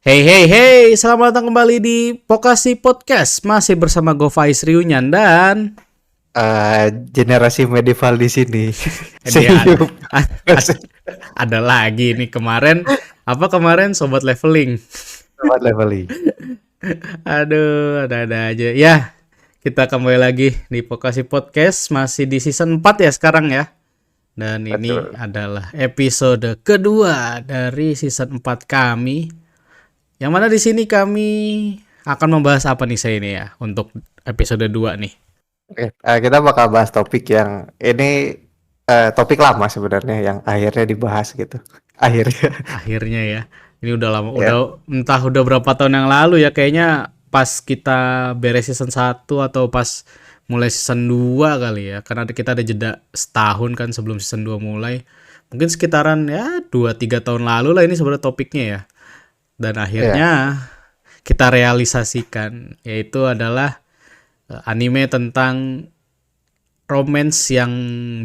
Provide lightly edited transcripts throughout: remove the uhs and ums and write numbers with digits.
Hey hey hey, selamat datang kembali di Pokasi Podcast. Masih bersama gue Faiz Riunyan dan Generasi medieval di sini. dia ada, Senyum. ada lagi nih kemarin sobat leveling. Lewat leveling. Aduh, ada aja. Ya, kita kembali lagi di Pokasi Podcast masih di season 4 ya sekarang ya. Dan ini Betul. adalah episode kedua dari season 4 kami. Yang mana di sini kami akan membahas apa nih saya ini ya untuk episode 2 nih. Oke, kita bakal bahas topik yang ini topik lama sebenarnya yang akhirnya dibahas gitu. Akhirnya. Akhirnya ya. Ini udah lama, Ya. udah berapa tahun yang lalu ya kayaknya pas kita beres season 1 atau pas mulai season 2 kali ya. Karena kita ada jeda setahun kan sebelum season 2 mulai. Mungkin sekitaran ya 2-3 tahun lalu lah ini sebenarnya topiknya ya. Dan Ya. akhirnya kita realisasikan yaitu adalah anime tentang romance yang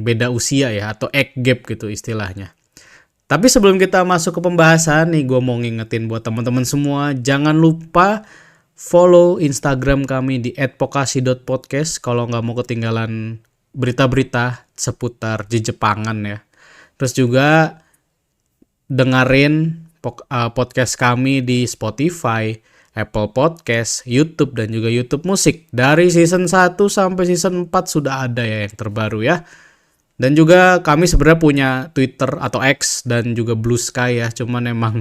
beda usia ya atau age gap gitu istilahnya. Tapi sebelum kita masuk ke pembahasan nih, gue mau ngingetin buat teman-teman semua, jangan lupa follow Instagram kami di @pokasi.podcast kalau nggak mau ketinggalan berita-berita seputar Jepangan ya. Terus juga dengerin podcast kami di Spotify, Apple Podcast, YouTube dan juga YouTube Musik. Dari season 1 sampai season 4 sudah ada ya yang terbaru ya. Dan juga kami sebenarnya punya Twitter atau X dan juga Blue Sky ya, cuman emang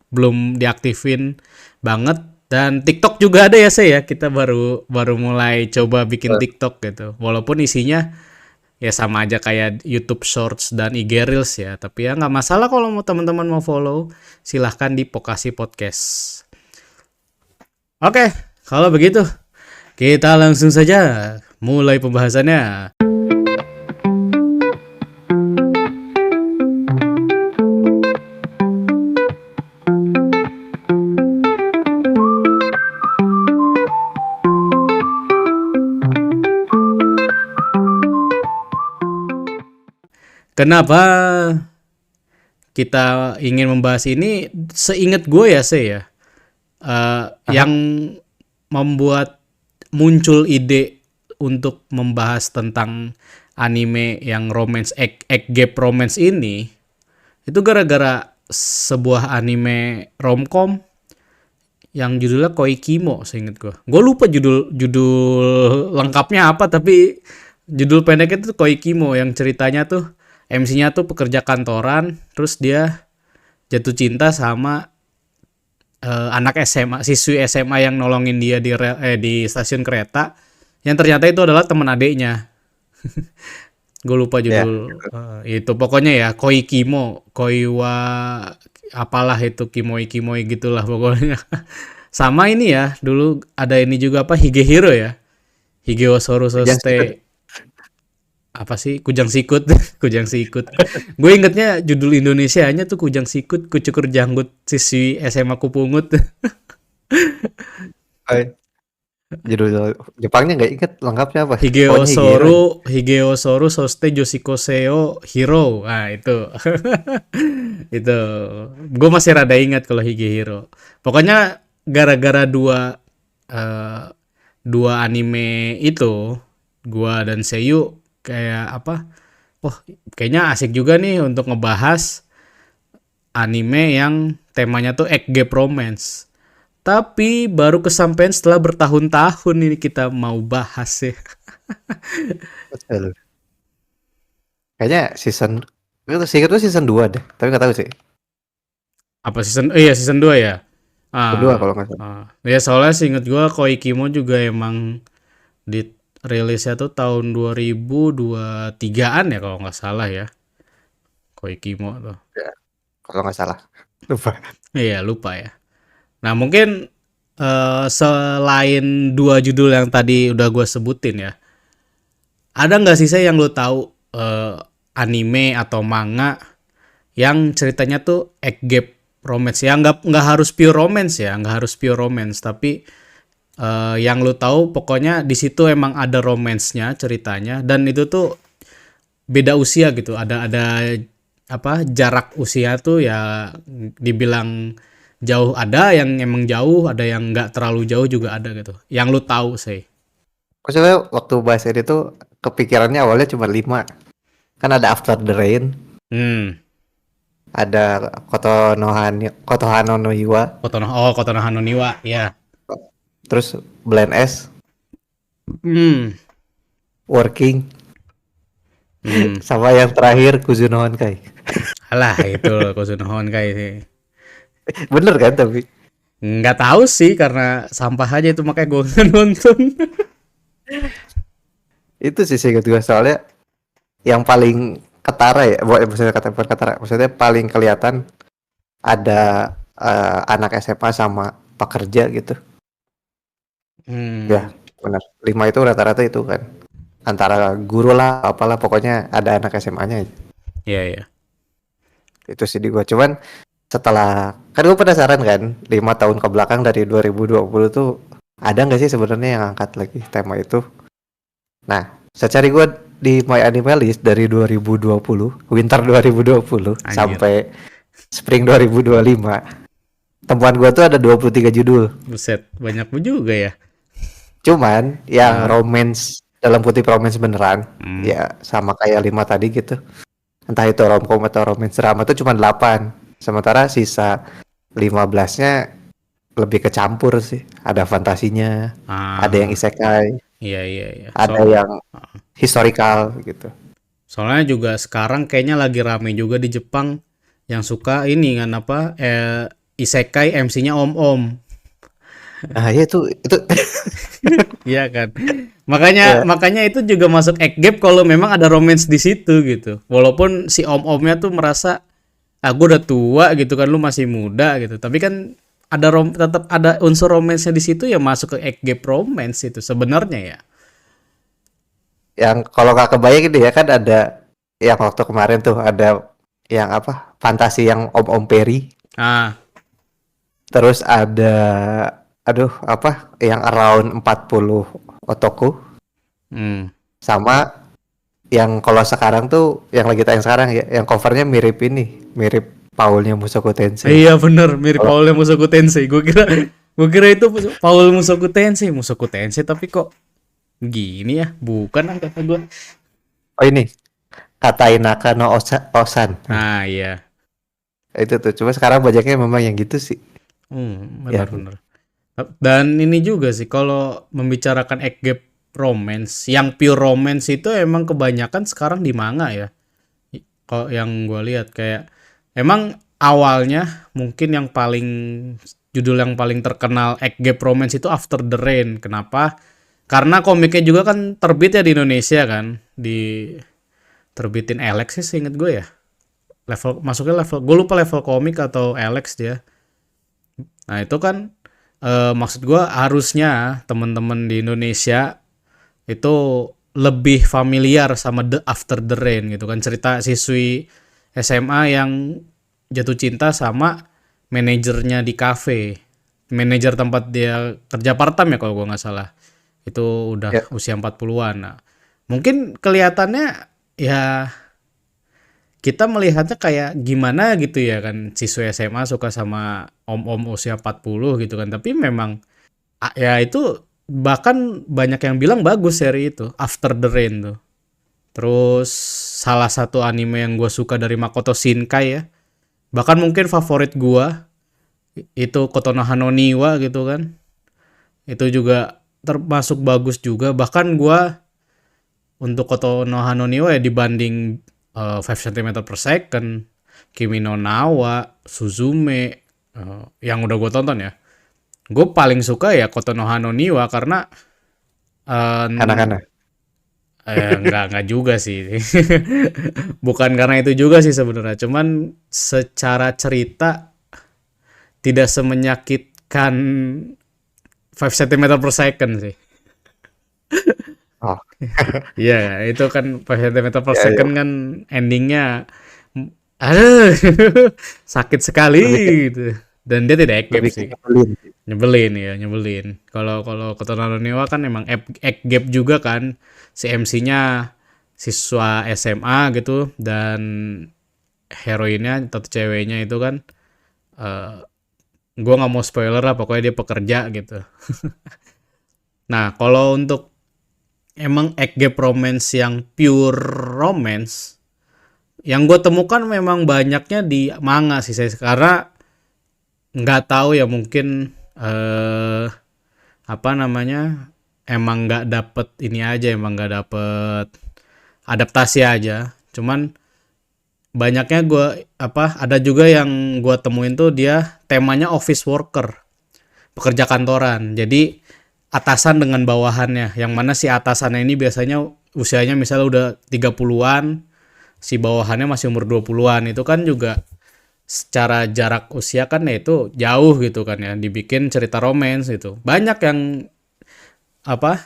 belum diaktifin banget. Dan TikTok juga ada ya saya ya, kita baru baru mulai coba bikin TikTok gitu. Walaupun isinya ya sama aja kayak YouTube Shorts dan IG Reels ya, tapi ya nggak masalah kalau mau teman-teman mau follow, silahkan di Pokasi Podcast. Oke, kalau begitu kita langsung saja mulai pembahasannya. Kenapa kita ingin membahas ini? Seingat gue ya saya, Aha. yang membuat muncul ide untuk membahas tentang anime yang romance egg gap romance ini itu gara-gara sebuah anime romcom yang judulnya Koikimo, seingat gue. Gue lupa judul judul lengkapnya apa, tapi judul pendeknya tuh Koikimo yang ceritanya tuh MC-nya tuh pekerja kantoran, terus dia jatuh cinta sama anak SMA, siswi SMA yang nolongin dia di stasiun kereta, yang ternyata itu adalah teman adiknya. Gue lupa Ya. judul itu. Pokoknya ya Koikimo, Koiwa apalah itu Kimoi Kimoi gitulah pokoknya. Sama ini ya, dulu ada ini juga apa Higehiro ya. Higeo Soru Jangan sikut. Soste apa sih Kujang Sikut. Kujang Sikut. Gue ingetnya judul Indonesianya tuh Kujang Sikut Kucukur Janggut Siswi SMA Kupungut. Eh, Judul Jepangnya nggak inget lengkapnya apa. Higeo Pokoknya Higiro aja. Soru Higeo Soru Soste Yoshiko Seo Hiro. Nah itu. Itu. Gue masih rada ingat kalau Higehiro. Pokoknya gara-gara eh, dua anime itu, gua dan Seiyu kayak apa? Oh, kayaknya asik juga nih untuk ngebahas anime yang temanya tuh egg gap romance. Tapi baru kesampaian setelah bertahun-tahun ini kita mau bahas ya. Betul. Kayaknya itu sih itu season 2 deh, tapi nggak tahu sih. Apa season? Oh iya season 2 ya. Season 2 kalau nggak salah. Ya soalnya seinget gua Koikimo juga emang dirilisnya tuh tahun 2023-an ya kalau nggak salah ya. Koikimo tuh. Ya, kalau nggak salah. Lupa. Iya lupa ya. Nah mungkin selain dua judul yang tadi udah gue sebutin ya, ada nggak sih saya yang lo tahu anime atau manga yang ceritanya tuh egg gap romance ya nggak harus pure romance ya nggak harus pure romance tapi yang lo tahu pokoknya di situ emang ada romance-nya ceritanya dan itu tuh beda usia gitu ada apa jarak usia tuh ya dibilang jauh ada, yang emang jauh, ada yang nggak terlalu jauh juga ada gitu. Yang lu tahu sih. Maksudnya waktu bahas ini tuh kepikirannya awalnya cuma 5. Kan ada After the Rain, Hmm. ada Kotohano no Iwa, Kotono Hanoniwa, ya. terus Blend S, Hmm. Working, Hmm. sama yang terakhir Kuzuno Honkai. Alah, itu Kozuno Honkai sih. Bener kan tapi? Nggak tahu sih karena sampah aja itu makanya gue nggak nonton. Itu sih seingat gue soalnya yang paling ketara ya, maksudnya bukan ketara, maksudnya paling kelihatan ada anak SMA sama pekerja gitu. Ya, Hmm. benar. 5 itu rata-rata itu kan. Antara guru lah, apalah pokoknya ada anak SMA-nya. Iya, iya. Itu sih di gua. Cuman setelah kan gue penasaran kan 5 tahun ke belakang dari 2020 tuh ada nggak sih sebenarnya yang angkat lagi tema itu. Nah, saya cari gue di My Anime List dari 2020 Winter 2020 Anjir. sampai Spring 2025, temuan gue tuh ada 23 judul. Buset, banyak juga ya. Cuman yang Ah. romance, dalam kutip romance beneran, Hmm. ya sama kayak 5 tadi gitu, entah itu romcom atau romance drama tuh cuma 8. Sementara sisa 15-nya lebih kecampur sih. Ada fantasinya, ada yang Ah. isekai, Iya, iya, iya. ada yang historical gitu. Soalnya juga sekarang kayaknya lagi rame juga di Jepang yang suka ini kan apa isekai MC-nya om-om. Nah, ya itu Iya kan. Makanya ya, makanya itu juga masuk egg gap kalau memang ada romance di situ gitu. Walaupun si om-omnya tuh merasa gue udah tua gitu kan, lu masih muda gitu. Tapi kan tetap ada unsur romance-nya di situ ya, masuk ke egg gap romance itu sebenarnya ya. yang kalau nggak kebayang ini ya kan ada yang waktu kemarin tuh ada yang apa? Fantasi yang Om-Om Peri, Ah. terus ada aduh apa yang around 40 otoku, Hmm. sama yang kalau sekarang tuh yang lagi tayang sekarang ya, yang covernya mirip ini, mirip Paulnya Mushoku Tensei. Iya bener, mirip Kalau Paul Musoku Tensei. Gue kira itu Paul Musoku Tensei, Musoku Tensei tapi kok gini ya? Bukan ah kata gue. oh ini Katai Naka no Osan. Nah, iya. Itu tuh. Cuma sekarang banyaknya memang yang gitu sih. Yang Benar-benar. Dan ini juga sih kalau membicarakan egg gap romance, yang pure romance itu emang kebanyakan sekarang di manga ya. Kalau yang gue lihat kayak emang awalnya mungkin judul yang paling terkenal egg gap romance itu After the Rain. Kenapa? Karena komiknya juga kan terbit ya di Indonesia kan, terbitin Alex sih seinget gue ya. Masuknya level, gue lupa level komik atau Alex dia. Nah itu kan maksud gue harusnya teman-teman di Indonesia itu lebih familiar sama The After the Rain gitu kan, cerita siswi SMA yang jatuh cinta sama manajernya di kafe, manajer tempat dia kerja part time ya kalau gue nggak salah, itu udah ya usia 40-an. Nah, mungkin kelihatannya ya kita melihatnya kayak gimana gitu ya kan, siswa SMA suka sama om-om usia 40 gitu kan, tapi memang ya itu bahkan banyak yang bilang bagus seri itu After the Rain tuh. Terus salah satu anime yang gue suka dari Makoto Shinkai ya, bahkan mungkin favorit gue itu Kotono Hanoniwa gitu kan, itu juga termasuk bagus juga. Bahkan gue untuk Kotono Hanoniwa ya dibanding 5 cm per second, Kimi no Nawa, Suzume, yang udah gue tonton ya, gue paling suka ya Kotono Hanoniwa karena eh anak-anak. nggak juga sih. Bukan karena itu juga sih sebenarnya, cuman secara cerita tidak semenyakitkan 5 cm per second sih. Oh, Iya, itu kan 5 cm per ya ya. second kan endingnya aduh, sakit sekali Lebih ke gitu. Dan dia tidak gap lebih ke sih. nyebelin sih. Nyebelin ya, nyebelin. Kalau kalau Kotono Niwa kan emang egg gap juga kan. Si MC-nya siswa SMA gitu, dan heroinnya atau ceweknya itu kan eh, gue nggak mau spoiler lah, pokoknya dia pekerja gitu. Nah, kalau untuk emang gap romance yang pure romance, yang gue temukan memang banyaknya di manga sih saya, karena nggak tahu ya, mungkin apa namanya, emang nggak dapet ini aja, emang nggak dapet adaptasi aja. Cuman banyaknya gue apa, ada juga yang gue temuin tuh dia temanya office worker, pekerja kantoran. Jadi atasan dengan bawahannya, yang mana si atasannya ini biasanya usianya misalnya udah 30-an, si bawahannya masih umur 20-an. Itu kan juga secara jarak usia kan ya itu jauh gitu kan ya, dibikin cerita romance gitu. Banyak yang apa,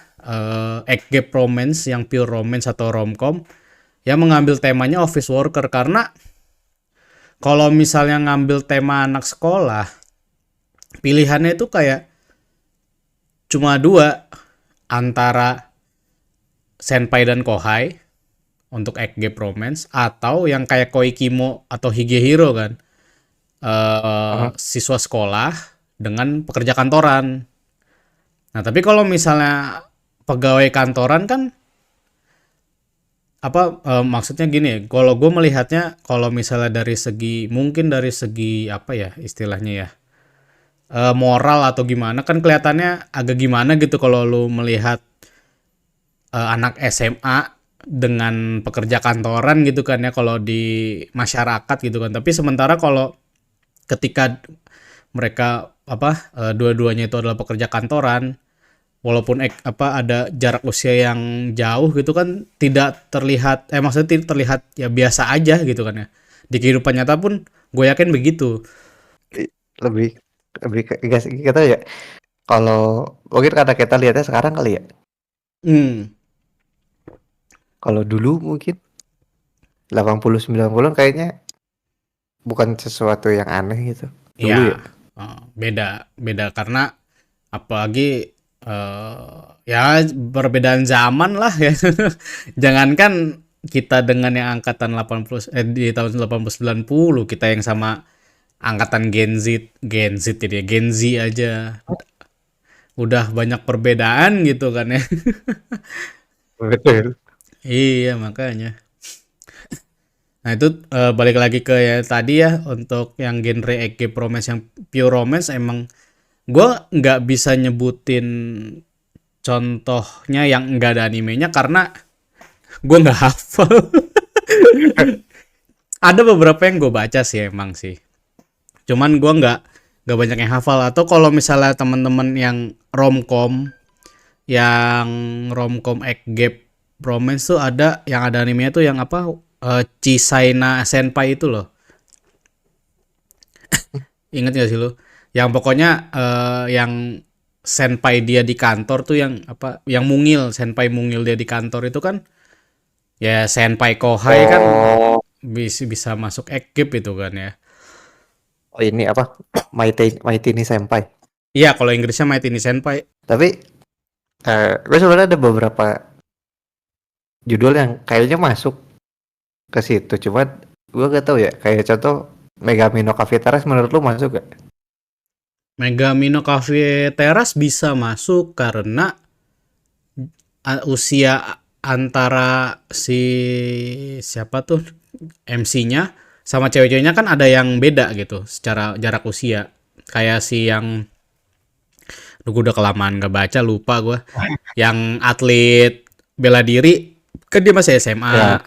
gap romance yang pure romance atau romcom yang mengambil temanya office worker, karena kalau misalnya ngambil tema anak sekolah, pilihannya itu kayak cuma dua, antara senpai dan kohai untuk gap romance, atau yang kayak Koikimo atau Higehiro kan, Heeh. siswa sekolah dengan pekerja kantoran. Nah, tapi kalau misalnya pegawai kantoran kan apa, maksudnya gini, kalau gue melihatnya kalau misalnya dari segi, mungkin dari segi apa ya istilahnya ya, moral atau gimana, kan kelihatannya agak gimana gitu kalau lu melihat anak SMA dengan pekerja kantoran gitu kan ya, kalau di masyarakat gitu kan. Tapi sementara kalau ketika mereka apa, dua-duanya itu adalah pekerja kantoran, walaupun apa ada jarak usia yang jauh gitu kan, tidak terlihat, maksudnya tidak terlihat ya biasa aja gitu kan ya. Di kehidupan nyata pun gue yakin begitu. Lebih lebih ke enggak sih, kita ya kalau mungkin karena kita lihatnya sekarang kali ya. Hmm, Kalau dulu mungkin 80 90 kayaknya bukan sesuatu yang aneh gitu. Dulu ya. ya, beda beda karena apalagi ya perbedaan zaman lah ya. Jangankan kita dengan yang angkatan 80 di tahun 80 90, kita yang sama angkatan Gen Z ini ya, Gen Z aja udah banyak perbedaan gitu kan ya. Betul. Iya, makanya. Nah, itu balik lagi ke ya tadi ya, untuk yang genre EG romance yang pure romance, emang gue nggak bisa nyebutin contohnya yang enggak ada animenya karena gue nggak hafal. Ada beberapa yang gue baca sih emang sih. Cuman gue nggak banyak yang hafal. Atau kalau misalnya teman-teman yang romcom gap romance tuh ada yang ada animenya tuh yang apa, Chisaina Senpai itu loh. Ingat gak sih lo? Yang pokoknya yang senpai dia di kantor tuh yang apa? Yang mungil, senpai mungil dia di kantor itu kan ya senpai kohai kan Oh, bisa bisa masuk gap itu kan ya. oh ini apa? Mighty ni Senpai. Iya, kalau Inggrisnya Mighty ni Senpai. Tapi gue sebenarnya ada beberapa judul yang kayaknya masuk ke situ. Cuman gue gak tahu ya. Kayak contoh Megami no Cafeteras menurut lu masuk gak? Megami no Cafe Teras bisa masuk karena usia antara si siapa tuh MC-nya sama cewek-ceweknya kan ada yang beda gitu secara jarak usia. Kayak si yang, duh, gue udah kelamaan gak baca, lupa gue. Yang atlet bela diri kan dia masih SMA. Ya.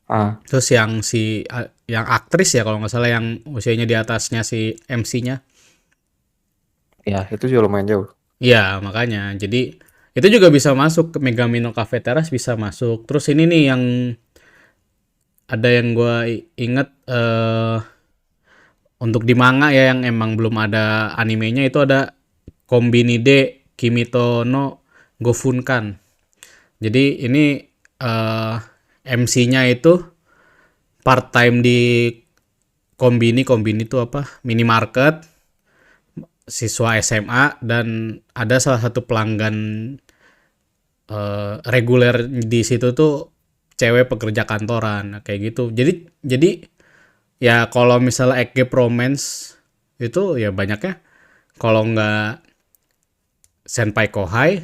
Ah, Terus yang si yang aktris ya kalau nggak salah, yang usianya di atasnya si MC-nya. ya itu juga lumayan jauh. Iya, makanya. Jadi itu juga bisa masuk ke Megami no Cafe Teras, bisa masuk. Terus ini nih yang ada yang gue inget, untuk di manga ya yang emang belum ada animenya, itu ada Kombinide Kimito no Gofunkan. Jadi ini MC-nya itu part time di Kombini. Kombini itu apa? Minimarket, siswa SMA, dan ada salah satu pelanggan reguler di situ tuh cewek pekerja kantoran. Nah, kayak gitu. Jadi ya kalau misalnya gap romance itu ya banyaknya kalau nggak senpai kohai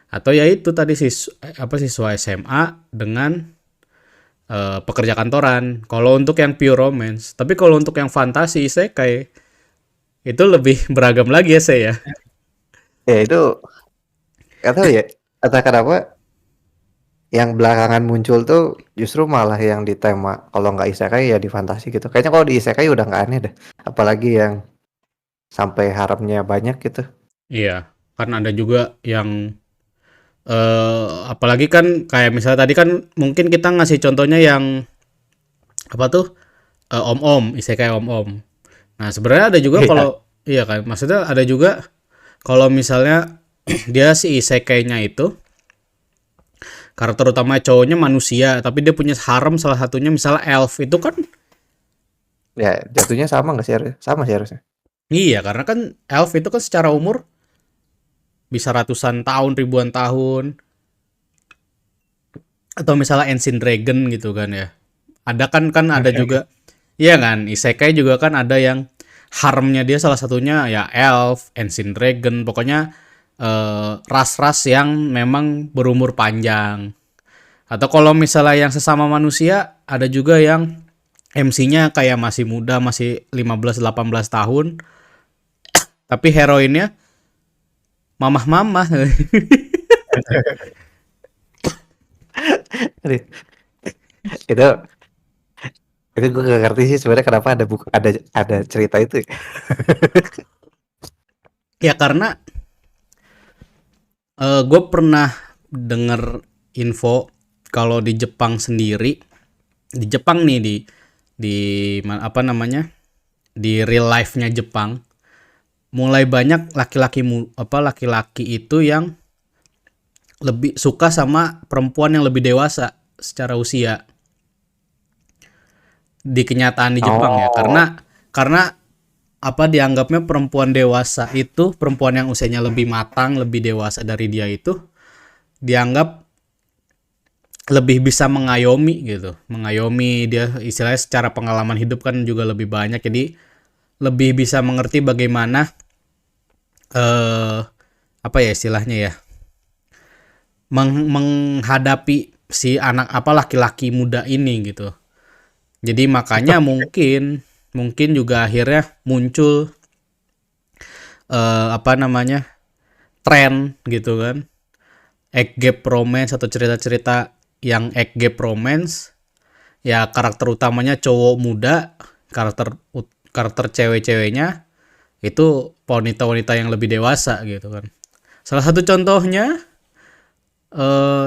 atau ya itu tadi siswa SMA dengan pekerja kantoran. Kalau untuk yang pure romance, tapi kalau untuk yang fantasi isekai itu lebih beragam lagi ya saya. Ya itu nggak tahu ya. Atau kenapa yang belakangan muncul tuh justru malah yang di tema kalau nggak isekai ya di fantasi gitu. Kayaknya kalau di isekai udah nggak aneh deh. Apalagi yang sampai haremnya banyak gitu. Iya, kan ada juga yang apalagi kan kayak misalnya tadi kan mungkin kita ngasih contohnya yang apa tuh om-om, isekai om-om. Nah, sebenarnya ada juga Iya. kalau iya kan, maksudnya ada juga kalau misalnya dia si isekainya itu karakter utama cowoknya manusia, tapi dia punya harem salah satunya misalnya elf. Itu kan Ya jatuhnya sama nggak sih? Sama sih harusnya. iya karena kan elf itu kan secara umur bisa ratusan tahun, ribuan tahun atau misalnya Ancient Dragon gitu kan ya. Ada kan ada Oke. juga iya kan, isekai juga kan ada yang haremnya dia salah satunya ya elf, Ancient Dragon, pokoknya ras-ras yang memang berumur panjang. Atau kalau misalnya yang sesama manusia, ada juga yang MC-nya kayak masih muda, masih 15-18 tahun, tapi heroinnya mamah-mamah. Aduh, itu gue gak ngerti sih sebenarnya kenapa ada buku ada cerita itu ya. Ya karena gue pernah denger info kalau di Jepang sendiri, di Jepang nih di apa namanya? Di real life-nya Jepang, mulai banyak laki-laki itu yang lebih suka sama perempuan yang lebih dewasa secara usia di kenyataan di Jepang ya. Oh, Karena apa dianggapnya perempuan dewasa itu perempuan yang usianya lebih matang, lebih dewasa dari dia itu dianggap lebih bisa mengayomi gitu. Mengayomi dia istilahnya secara pengalaman hidup kan juga lebih banyak jadi lebih bisa mengerti bagaimana apa ya istilahnya ya menghadapi si anak apa laki-laki muda ini gitu. Jadi makanya mungkin juga akhirnya muncul apa namanya tren gitu kan egg gap romance atau cerita-cerita yang egg gap romance ya karakter utamanya cowok muda karakter cewek-ceweknya itu wanita-wanita yang lebih dewasa gitu kan. Salah satu contohnya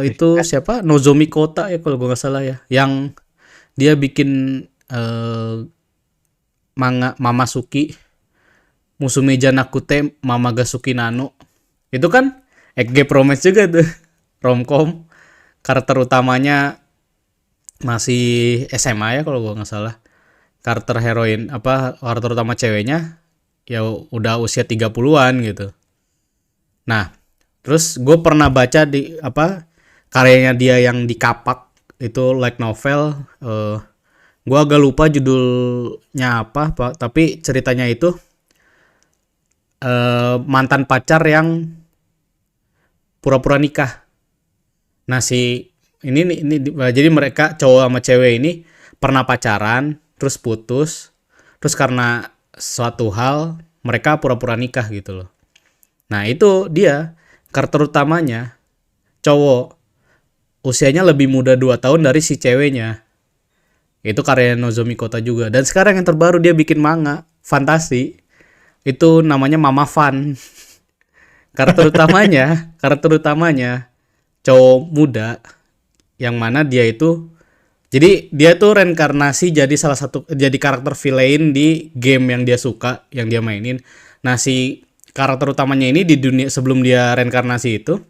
itu siapa Nozomi Kota ya kalau gue nggak salah ya yang dia bikin manga Mamasuki Musume Janakute Mamagasuki Nano itu kan egg romance juga tuh romcom karakter utamanya masih SMA ya kalau gue nggak salah karakter heroin apa karakter utama ceweknya ya udah usia 30-an gitu. Nah terus gue pernah baca di apa karyanya dia yang di Kapak itu light novel gue agak lupa judulnya apa Pak, tapi ceritanya itu mantan pacar yang pura-pura nikah. Nah ini jadi mereka cowok sama cewek ini pernah pacaran, terus putus, terus karena suatu hal mereka pura-pura nikah gitu loh. Nah itu dia karakter utamanya cowok usianya lebih muda 2 tahun dari si ceweknya. Itu karya Nozomi Kota juga. Dan sekarang yang terbaru dia bikin manga fantasi. Itu namanya Mama Fan. Karakter utamanya cowok muda yang mana dia itu jadi dia tuh reinkarnasi jadi salah satu jadi karakter villain di game yang dia suka, yang dia mainin. Nah, si karakter utamanya ini di dunia sebelum dia reinkarnasi itu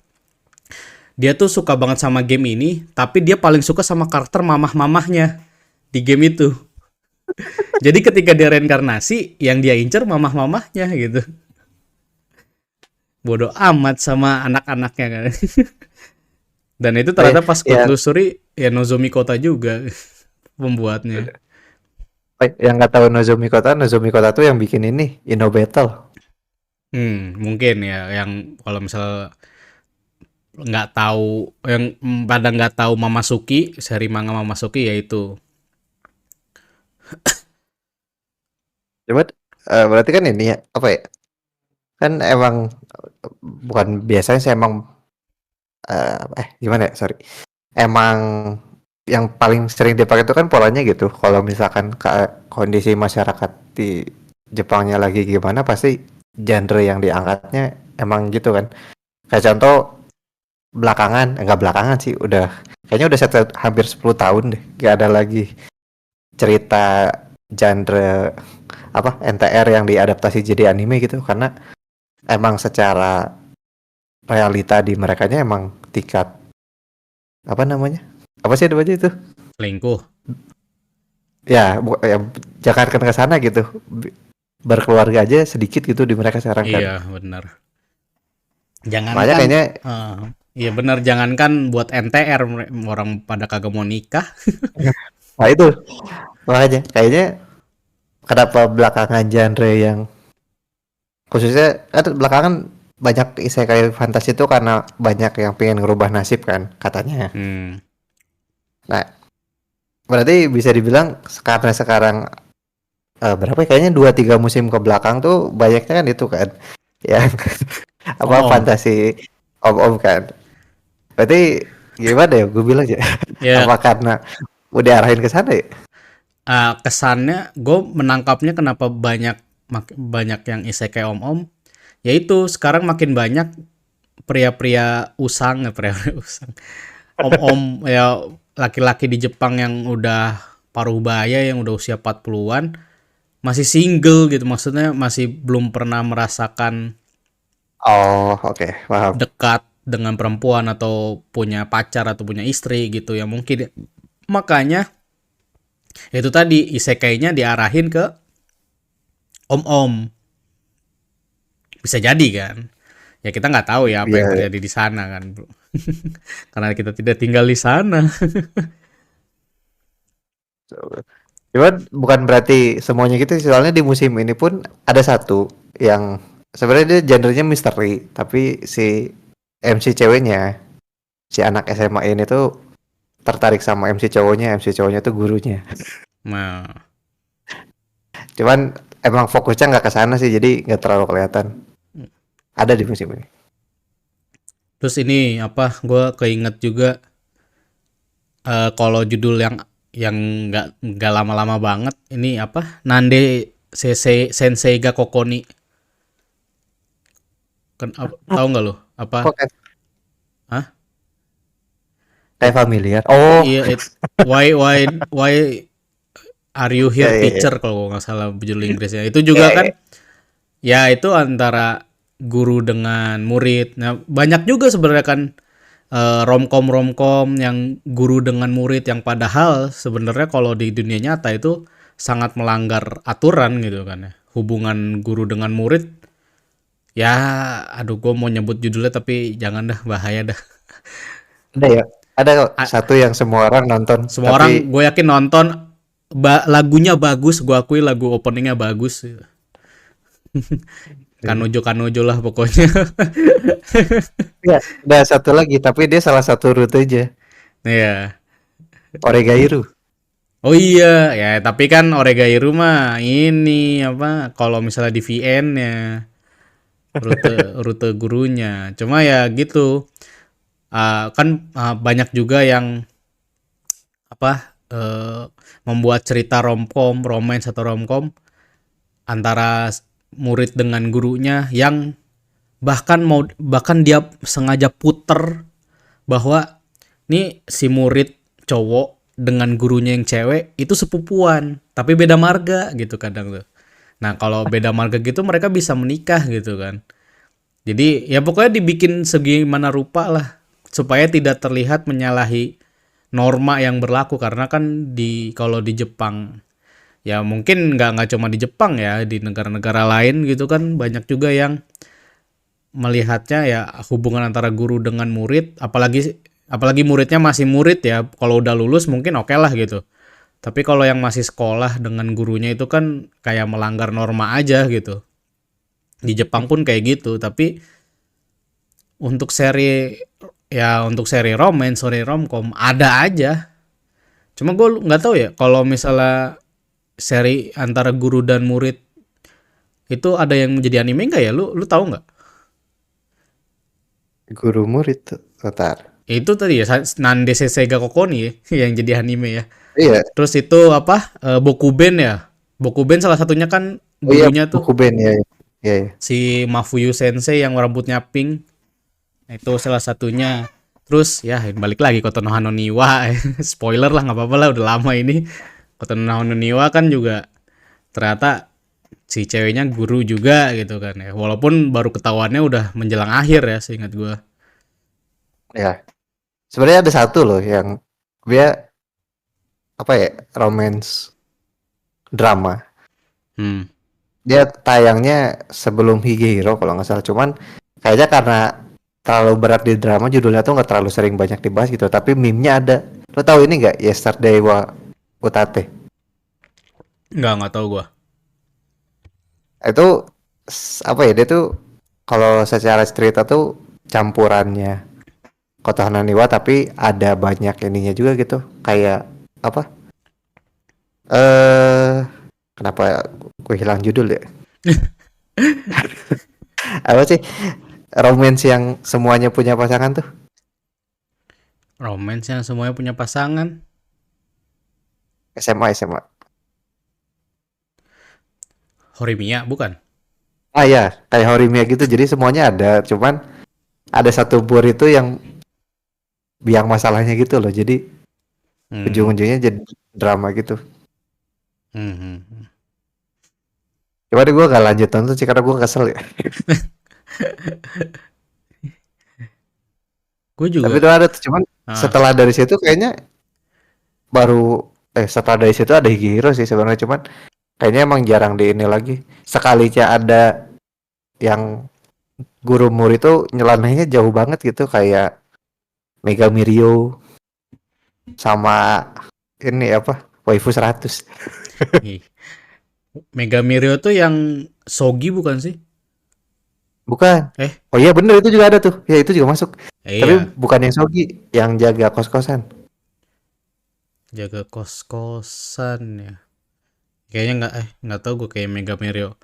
dia tuh suka banget sama game ini, tapi dia paling suka sama karakter mamah-mamahnya di game itu. Jadi ketika dia reinkarnasi, yang dia incer mamah-mamahnya gitu. Bodoh amat sama anak-anaknya kan. Dan itu oh ya, ternyata pas gue yang telusuri ya Nozomi Kota juga pembuatnya. Yang nggak tahu Nozomi Kota tuh yang bikin ini Inno Battle. Mungkin ya yang kalau misal nggak tahu yang pada nggak tahu Mamasuki, seri manga Mamasuki yaitu. Coba berarti kan ini ya apa ya? Kan emang bukan biasanya sih emang gimana ya? Sorry. Emang yang paling sering dipakai itu kan polanya gitu. Kalau misalkan kondisi masyarakat di Jepangnya lagi gimana, pasti genre yang diangkatnya emang gitu kan. Kayak contoh belakangan, enggak belakangan sih, kayaknya udah hampir 10 tahun deh, gak ada lagi cerita genre apa NTR yang diadaptasi jadi anime gitu, karena emang secara realita di merekanya emang tingkat apa namanya? Apa sih namanya itu? Selingkuh. Ya, ya jangankan ke sana gitu. Berkeluarga aja sedikit gitu di mereka sekarang kan. Iya, benar. Makanya Jangankan kayaknya iya benar, jangankan buat NTR orang pada kagak mau nikah. nah itu makanya kayaknya kenapa belakangan genre yang khususnya belakangan banyak isekai fantasi itu karena banyak yang pengen ngerubah nasib kan katanya. Nah, berarti bisa dibilang karena sekarang berapa ya? Kayaknya 2-3 musim ke belakang tuh banyaknya kan itu kan yang apa Om-om. fantasi om-om kan. Berarti gimana ya gue bilang ya? Ya, Apa karena udah arahin ke sana ya? kesannya gue menangkapnya kenapa banyak yang isekai om-om, yaitu sekarang makin banyak pria-pria usang, pria-pria usang, om-om ya, laki-laki di Jepang yang udah paruh baya, yang udah usia 40-an masih single gitu, maksudnya masih belum pernah merasakan Oh, oke, paham. dekat dengan perempuan atau punya pacar atau punya istri gitu ya, mungkin makanya itu tadi isekainya diarahin ke om-om. Bisa jadi kan, ya kita nggak tahu ya apa yang Iya. terjadi di sana kan, bro. Karena kita tidak tinggal di sana. Cuman bukan berarti semuanya gitu sih, soalnya di musim ini pun ada satu yang sebenarnya dia genrenya misteri, tapi si MC ceweknya, si anak SMA ini tuh tertarik sama MC cowoknya tuh gurunya. Nah, Cuman emang fokusnya nggak ke sana sih, jadi nggak terlalu kelihatan. Ada di musim ini. terus ini apa, gue keinget juga kalau judul yang nggak lama-lama banget, ini apa, Nande Sensei ga Kokoni, kan tahu nggak lo Kok apa? Hah? kayak It, familiar? Oh, iya, why are you ya here ya ya. teacher, kalau nggak salah judul Inggrisnya. Itu juga Ya, kan ya. ya, itu antara guru dengan murid. Nah, banyak juga sebenarnya kan romcom yang guru dengan murid, yang padahal sebenarnya kalau di dunia nyata itu sangat melanggar aturan gitu kan ya. Hubungan guru dengan murid ya, aduh gue mau nyebut judulnya tapi jangan dah, bahaya dah. Ada ya. Ada kok A- satu yang semua orang nonton, Semua orang tapi gue yakin nonton, lagunya bagus, gue akui lagu openingnya bagus. Kanojo Kanojo lah pokoknya. ya, ada satu lagi, tapi dia salah satu rutenya. Iya. Oregairu. Oh iya, ya tapi kan Oregairu mah ini apa? Kalau misalnya di VN ya rute rute gurunya. Cuma ya gitu. Kan banyak juga yang apa? Membuat cerita romcom, romance atau romcom antara murid dengan gurunya, yang bahkan dia sengaja puter bahwa nih si murid cowok dengan gurunya yang cewek itu sepupuan tapi beda marga gitu kadang tuh. Nah, kalau beda marga gitu mereka bisa menikah gitu kan. Jadi ya pokoknya dibikin segimana rupa lah supaya tidak terlihat menyalahi norma yang berlaku, karena kan kalau di Jepang ya, mungkin nggak cuma di Jepang ya, di negara-negara lain gitu kan banyak juga yang melihatnya ya hubungan antara guru dengan murid, apalagi apalagi muridnya masih murid ya, kalau udah lulus mungkin oke lah gitu, Tapi kalau yang masih sekolah dengan gurunya itu kan kayak melanggar norma aja gitu. Di Jepang pun kayak gitu, tapi untuk seri romance, seri romcom ada aja. Cuma gue nggak tahu ya kalau misalnya seri antara guru dan murid itu ada yang menjadi anime nggak ya? Lu tahu nggak? Guru murid tuh. Bentar. Itu tadi ya Nande Sesega Kokoni ya, yang jadi anime ya. Iya. Terus itu apa? Bokuben ya. Bokuben salah satunya kan Oh iya, gurunya tuh buku band ya. Iya, iya. si Mafuyu Sensei yang rambutnya pink. Itu salah satunya. Terus ya balik lagi Kotono Hano Niwa. Spoiler lah nggak apa-apa lah udah lama ini. Kotono Hano Niwa kan juga ternyata si ceweknya guru juga gitu kan ya. Walaupun baru ketahuannya udah menjelang akhir ya seingat gue. Ya. Sebenarnya ada satu loh yang dia apa ya? Romance drama. Hmm. Dia tayangnya sebelum Higehiro kalau nggak salah. Cuman kayaknya karena terlalu berat di drama, judulnya tuh nggak terlalu sering banyak dibahas gitu. Tapi meme-nya ada. Lo tahu ini nggak? Yesterday wa Utate. Nggak tahu gue. Itu apa ya? Dia tuh kalau secara cerita tuh campurannya Kota Hananiwa tapi ada banyak ininya juga gitu. Kayak apa? Eh kenapa gue hilang judul ya? Apa sih? Romance yang semuanya punya pasangan tuh? Romance yang semuanya punya pasangan. SMA SMA. Horimiya bukan? Ah ya, kayak Horimiya gitu. Jadi semuanya ada, cuman ada satu bur itu yang masalahnya gitu loh. Jadi Hmm. ujung-ujungnya jadi drama gitu. Hmm. Hmm. Cuman gue gak lanjut nonton sih karena gue kesel ya. Gue Tapi juga. itu ada tuh, cuman Ah, setelah dari situ kayaknya baru setelah dari situ ada Higihiro sih sebenarnya, cuman kayaknya emang jarang di ini lagi. Sekalinya ada yang guru murid itu nyelenehnya jauh banget gitu, kayak Megami Rio sama ini apa? Waifu 100. ih. Megami Rio tuh yang Sogi bukan sih? Bukan. Eh, Oh iya bener, itu juga ada tuh. Ya itu juga masuk. Tapi iya. bukan yang Sogi, yang jaga kos-kosan. Jaga kos-kosan ya. Kayaknya nggak tahu gue kayak Megami Rio.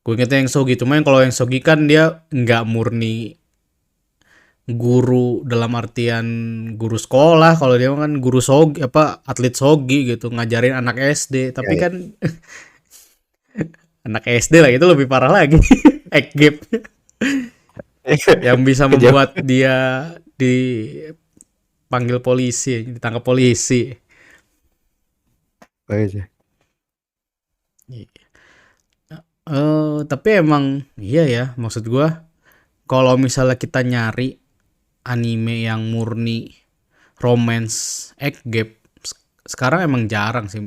Gue ingetnya yang Sogi, cuma yang kalau yang Sogi kan dia nggak murni guru dalam artian guru sekolah. Kalau dia kan guru Sogi apa atlet Sogi gitu ngajarin anak SD. Iya, Tapi iya. kan anak SD lah itu lebih parah lagi. Egg gap yang bisa Kejauh. membuat dia dipanggil polisi, ditangkap polisi. Oh, iya. Tapi emang iya ya, maksud gua kalau misalnya kita nyari anime yang murni romance egg gap sekarang emang jarang sih.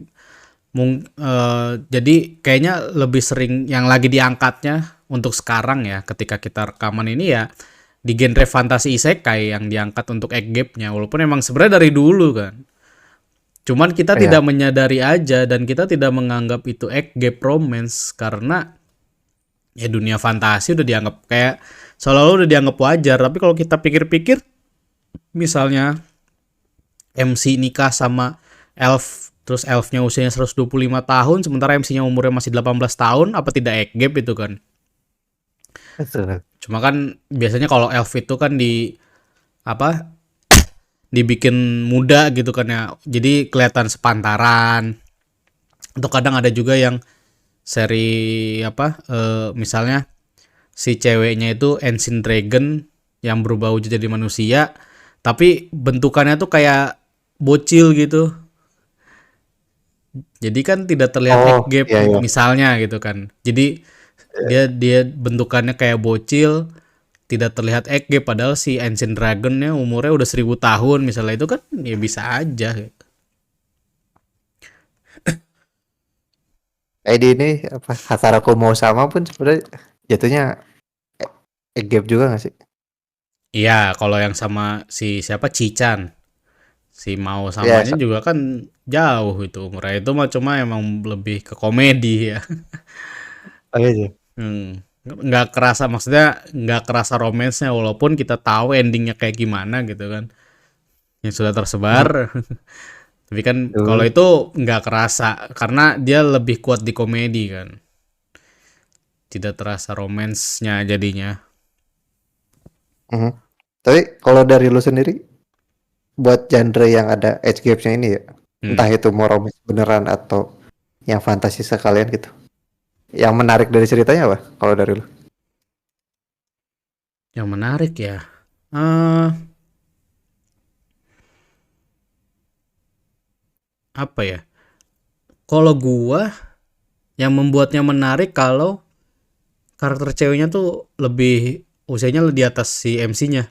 Jadi kayaknya lebih sering yang lagi diangkatnya untuk sekarang ya ketika kita rekaman ini ya di genre fantasi isekai yang diangkat untuk egg gapnya walaupun emang sebenarnya dari dulu kan. Cuman kita tidak Iya. menyadari aja dan kita tidak menganggap itu egg gap romance karena ya dunia fantasi udah dianggap kayak seolah-olah udah dianggap wajar. Tapi kalau kita pikir-pikir misalnya MC nikah sama elf terus elfnya usianya 125 tahun sementara MC-nya umurnya masih 18 tahun apa tidak egg gap itu kan. Betul. Cuma kan biasanya kalau elf itu kan apa dibikin muda gitu kan ya. Jadi kelihatan sepantaran. Atau kadang ada juga yang seri apa misalnya si ceweknya itu Ancient Dragon yang berubah wujud jadi manusia tapi bentukannya tuh kayak bocil gitu. Jadi kan tidak terlihat egg Oh gap iya gitu iya. misalnya gitu kan. Jadi dia bentukannya kayak bocil, tidak terlihat egg gap padahal si Ancient Dragonnya umurnya udah 1000 tahun misalnya itu kan ya bisa aja gitu. Kayak di ini apa Hataraku mau sama pun sebenarnya jatuhnya gap juga nggak sih? Iya, kalau yang sama si siapa Cichan Si Mao Ya, samanya juga kan jauh itu umurnya, itu mah cuma emang lebih ke komedi ya. oh iya sih. Nggak kerasa, maksudnya nggak kerasa romansnya walaupun kita tahu endingnya kayak gimana gitu kan, yang sudah tersebar. Mhm. Tapi kan kalau Duh. itu nggak kerasa karena dia lebih kuat di komedi kan, tidak terasa romansnya jadinya. Mhm. Tapi kalau dari lu sendiri, buat genre yang ada age gap-nya ini ya, entah Hmm. itu mau romance beneran atau yang fantasi sekalian gitu. Yang menarik dari ceritanya apa kalau dari lu? Yang menarik ya, eh apa ya? Kalau gua yang membuatnya menarik kalau karakter ceweknya tuh lebih usianya di atas si MC-nya.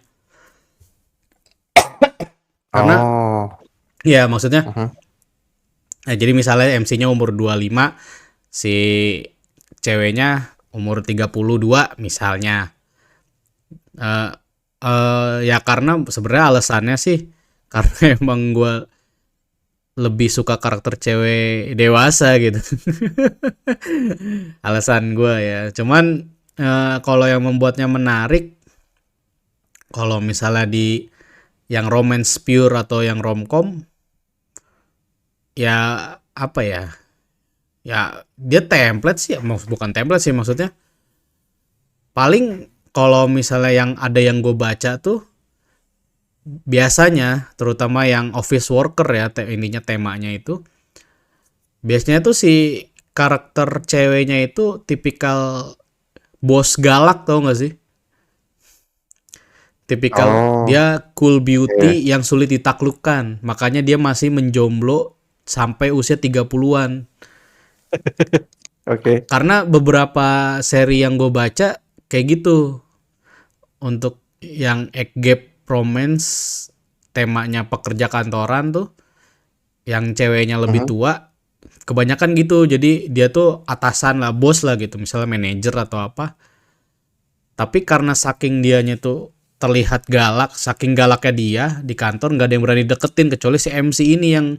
Karena Oh. ya maksudnya, Mhm. jadi misalnya MC-nya umur 25, si ceweknya umur 32 misalnya. Eh ya karena sebenarnya alasannya sih karena emang gua lebih suka karakter cewek dewasa gitu. Alasan gua ya. Cuman kalau yang membuatnya menarik, kalau misalnya di yang romance pure atau yang romcom, ya apa ya? Ya dia template sih, bukan template sih maksudnya. Paling kalau misalnya yang ada yang gue baca tuh biasanya, terutama yang office worker ya, ininya temanya itu, biasanya tuh si karakter ceweknya itu tipikal bos galak, tau gak sih? Tipikal Oh, dia cool beauty iya. yang sulit ditaklukkan. Makanya dia masih menjomblo sampai usia 30-an. Oke. Karena beberapa seri yang gue baca kayak gitu. Untuk yang egg gap romance, temanya pekerja kantoran tuh, yang ceweknya lebih Mhm. tua, kebanyakan gitu. Jadi dia tuh atasan lah, bos lah gitu, misalnya manajer atau apa. Tapi karena saking dianya tuh terlihat galak, saking galaknya dia di kantor, nggak ada yang berani deketin kecuali si MC ini yang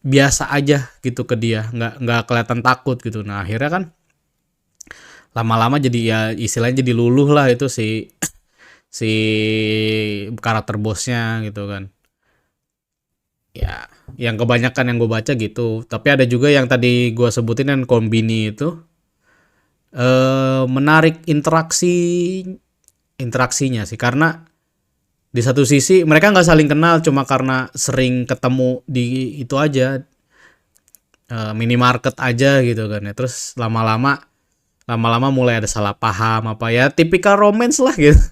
biasa aja gitu ke dia, nggak kelihatan takut gitu. Nah akhirnya kan lama-lama jadi ya istilahnya jadi luluh lah itu si si karakter bosnya gitu kan. Ya yang kebanyakan yang gue baca gitu. Tapi ada juga yang tadi gue sebutin kan, kombini itu menarik interaksinya sih, karena di satu sisi mereka nggak saling kenal cuma karena sering ketemu di itu aja, minimarket aja gitu kan ya, terus lama-lama mulai ada salah paham, apa ya tipikal romance lah gitu.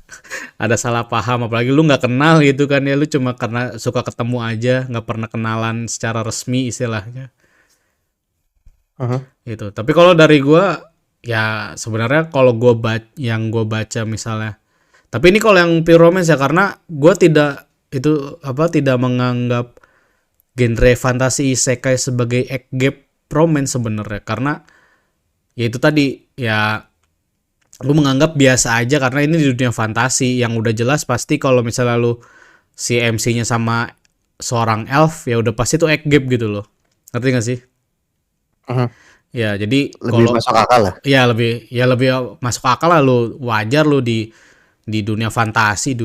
Ada salah paham, apalagi lu nggak kenal gitu kan ya, lu cuma karena suka ketemu aja, nggak pernah kenalan secara resmi istilahnya Mhm. gitu. Tapi kalau dari gua ya sebenarnya kalau yang gua baca misalnya, tapi ini kalau yang pure romance ya, karena gua tidak menganggap genre fantasi isekai sebagai egg gap romance sebenarnya, karena ya itu tadi ya, gue menganggap biasa aja karena ini di dunia fantasi yang udah jelas pasti kalau misalnya lu si MC-nya sama seorang elf ya udah pasti tuh egg gap gitu loh. Ngerti gak sih? Mhm. Ya jadi Lebih kalau masuk akal lah. ya lebih masuk akal lah, lu wajar lu di dunia fantasi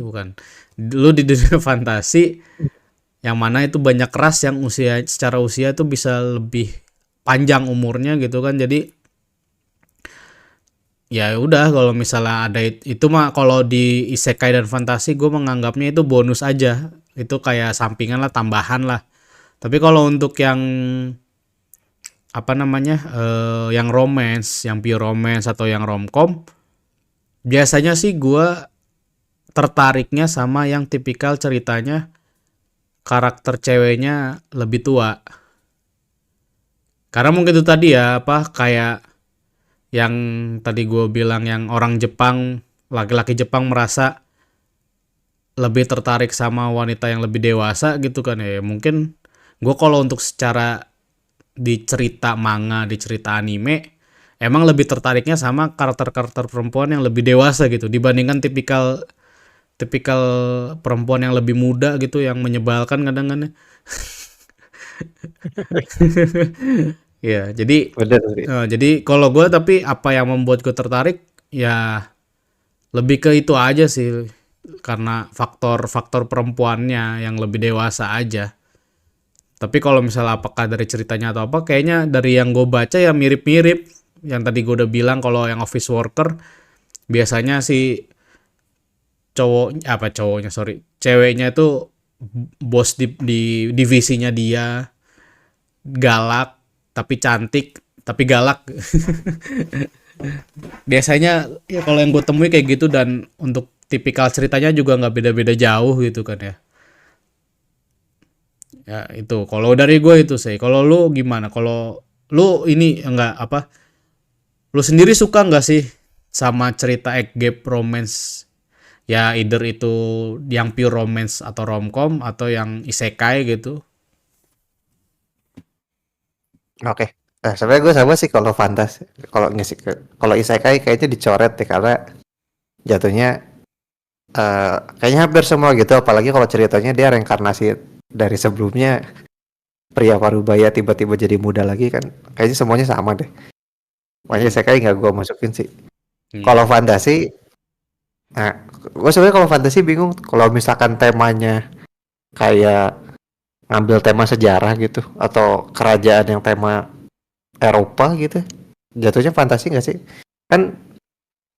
bukan, lu di dunia fantasi yang mana itu banyak ras yang secara usia tuh bisa lebih panjang umurnya gitu kan. Jadi ya udah kalau misalnya ada itu mah, kalau di isekai dan fantasi gue menganggapnya itu bonus aja, itu kayak sampingan lah, tambahan lah. Tapi kalau untuk yang apa namanya, yang romance, yang pure romance atau yang romcom, biasanya sih gue tertariknya sama yang tipikal ceritanya karakter ceweknya lebih tua, karena mungkin itu tadi ya, apa kayak yang tadi gue bilang, yang orang Jepang, laki-laki Jepang merasa lebih tertarik sama wanita yang lebih dewasa gitu kan ya. Mungkin gue kalau untuk secara di cerita manga, di cerita anime, emang lebih tertariknya sama karakter-karakter perempuan yang lebih dewasa gitu dibandingkan tipikal tipikal perempuan yang lebih muda gitu yang menyebalkan kadang-kadang. Ya, Bener sih. jadi kalau gue tapi apa yang membuat gue tertarik ya lebih ke itu aja sih karena faktor-faktor perempuannya yang lebih dewasa aja. Tapi kalau misalnya apakah dari ceritanya atau apa, kayaknya dari yang gue baca ya mirip-mirip. Yang tadi gue udah bilang kalau yang office worker biasanya si cowoknya sorry, ceweknya itu bos di divisinya dia, galak tapi cantik tapi galak. Biasanya ya kalau yang gue temui kayak gitu dan untuk tipikal ceritanya juga nggak beda-beda jauh gitu kan ya. Ya itu kalau dari gue itu sih. Kalau lu gimana? Kalau lu ini enggak apa? Lu sendiri suka nggak sih sama cerita egg gap romance? Ya either itu yang pure romance atau romcom atau yang isekai gitu. Oke. Nah, sebenarnya gue sama sih kalau fantasi. Kalau nggak sih, kalau isekai kayaknya dicoret deh karena jatuhnya kayaknya hampir semua gitu. Apalagi kalau ceritanya dia reinkarnasi dari sebelumnya pria parubaya tiba-tiba jadi muda lagi kan. Kayaknya semuanya sama deh. Makanya Hmm. isekai nggak gue masukin sih. Iya. Kalau fantasi, nah gue sebenarnya kalau fantasi bingung. Kalau misalkan temanya kayak ngambil tema sejarah gitu atau kerajaan yang tema Eropa gitu, jatuhnya fantasi nggak sih? Kan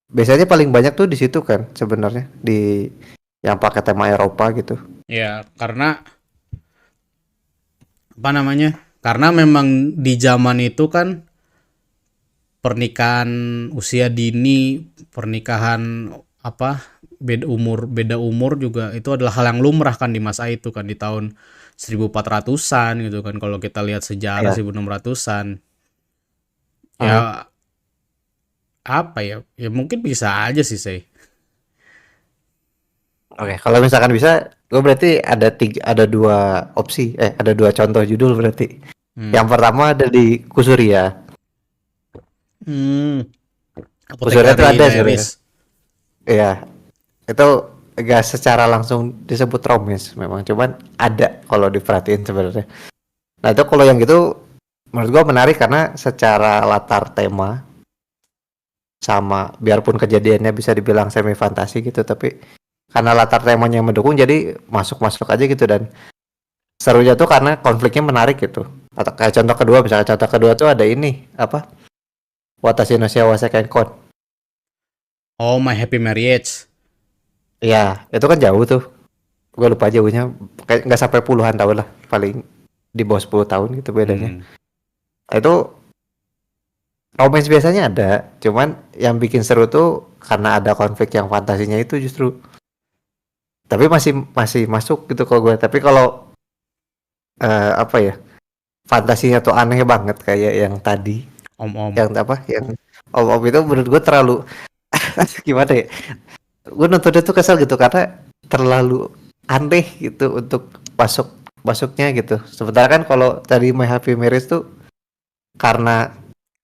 biasanya paling banyak tuh di situ kan sebenarnya di yang pakai tema Eropa gitu. Ya karena apa namanya? Karena memang di zaman itu kan pernikahan usia dini, pernikahan apa beda umur juga itu adalah hal yang lumrah kan di masa itu kan di tahun 1400-an gitu kan kalau kita lihat sejarah Ya. 1600-an. Hmm. Ya apa ya? Ya mungkin bisa aja sih saya. Oke, kalau misalkan bisa, gue berarti ada dua opsi, ada dua contoh judul berarti. Hmm. Yang pertama ada di Kusuria. Hmm. Kusuria itu Apothecary ada Diaries. sebenarnya. Iya, itu gak secara langsung disebut romance memang, cuman ada kalau diperhatiin sebenarnya. Nah itu kalau yang gitu menurut gua menarik karena secara latar tema sama biarpun kejadiannya bisa dibilang semi fantasi gitu, tapi karena latar temanya yang mendukung jadi masuk-masuk aja gitu dan serunya tuh karena konfliknya menarik gitu. Atau kayak contoh kedua, misalnya contoh kedua tuh ada ini apa? Watashi no Shiawase Kenkon. Oh, My Happy Marriage. Iya, itu kan jauh tuh. Gue lupa jauhnya, kayak nggak sampai puluhan tahun lah, paling di bawah 10 tahun gitu bedanya. Hmm. Nah, itu romance biasanya ada, cuman yang bikin seru tuh karena ada konflik yang fantasinya itu justru. Tapi masih masih masuk gitu kalau gue. Tapi kalau apa ya, fantasinya tuh aneh banget kayak yang tadi, Om-om. yang apa, yang om-om itu menurut gue terlalu gimana ya? Gue nonton itu kesel gitu karena terlalu aneh gitu untuk masuknya gitu. Sementara kan kalau tadi My Happy Marriage tuh karena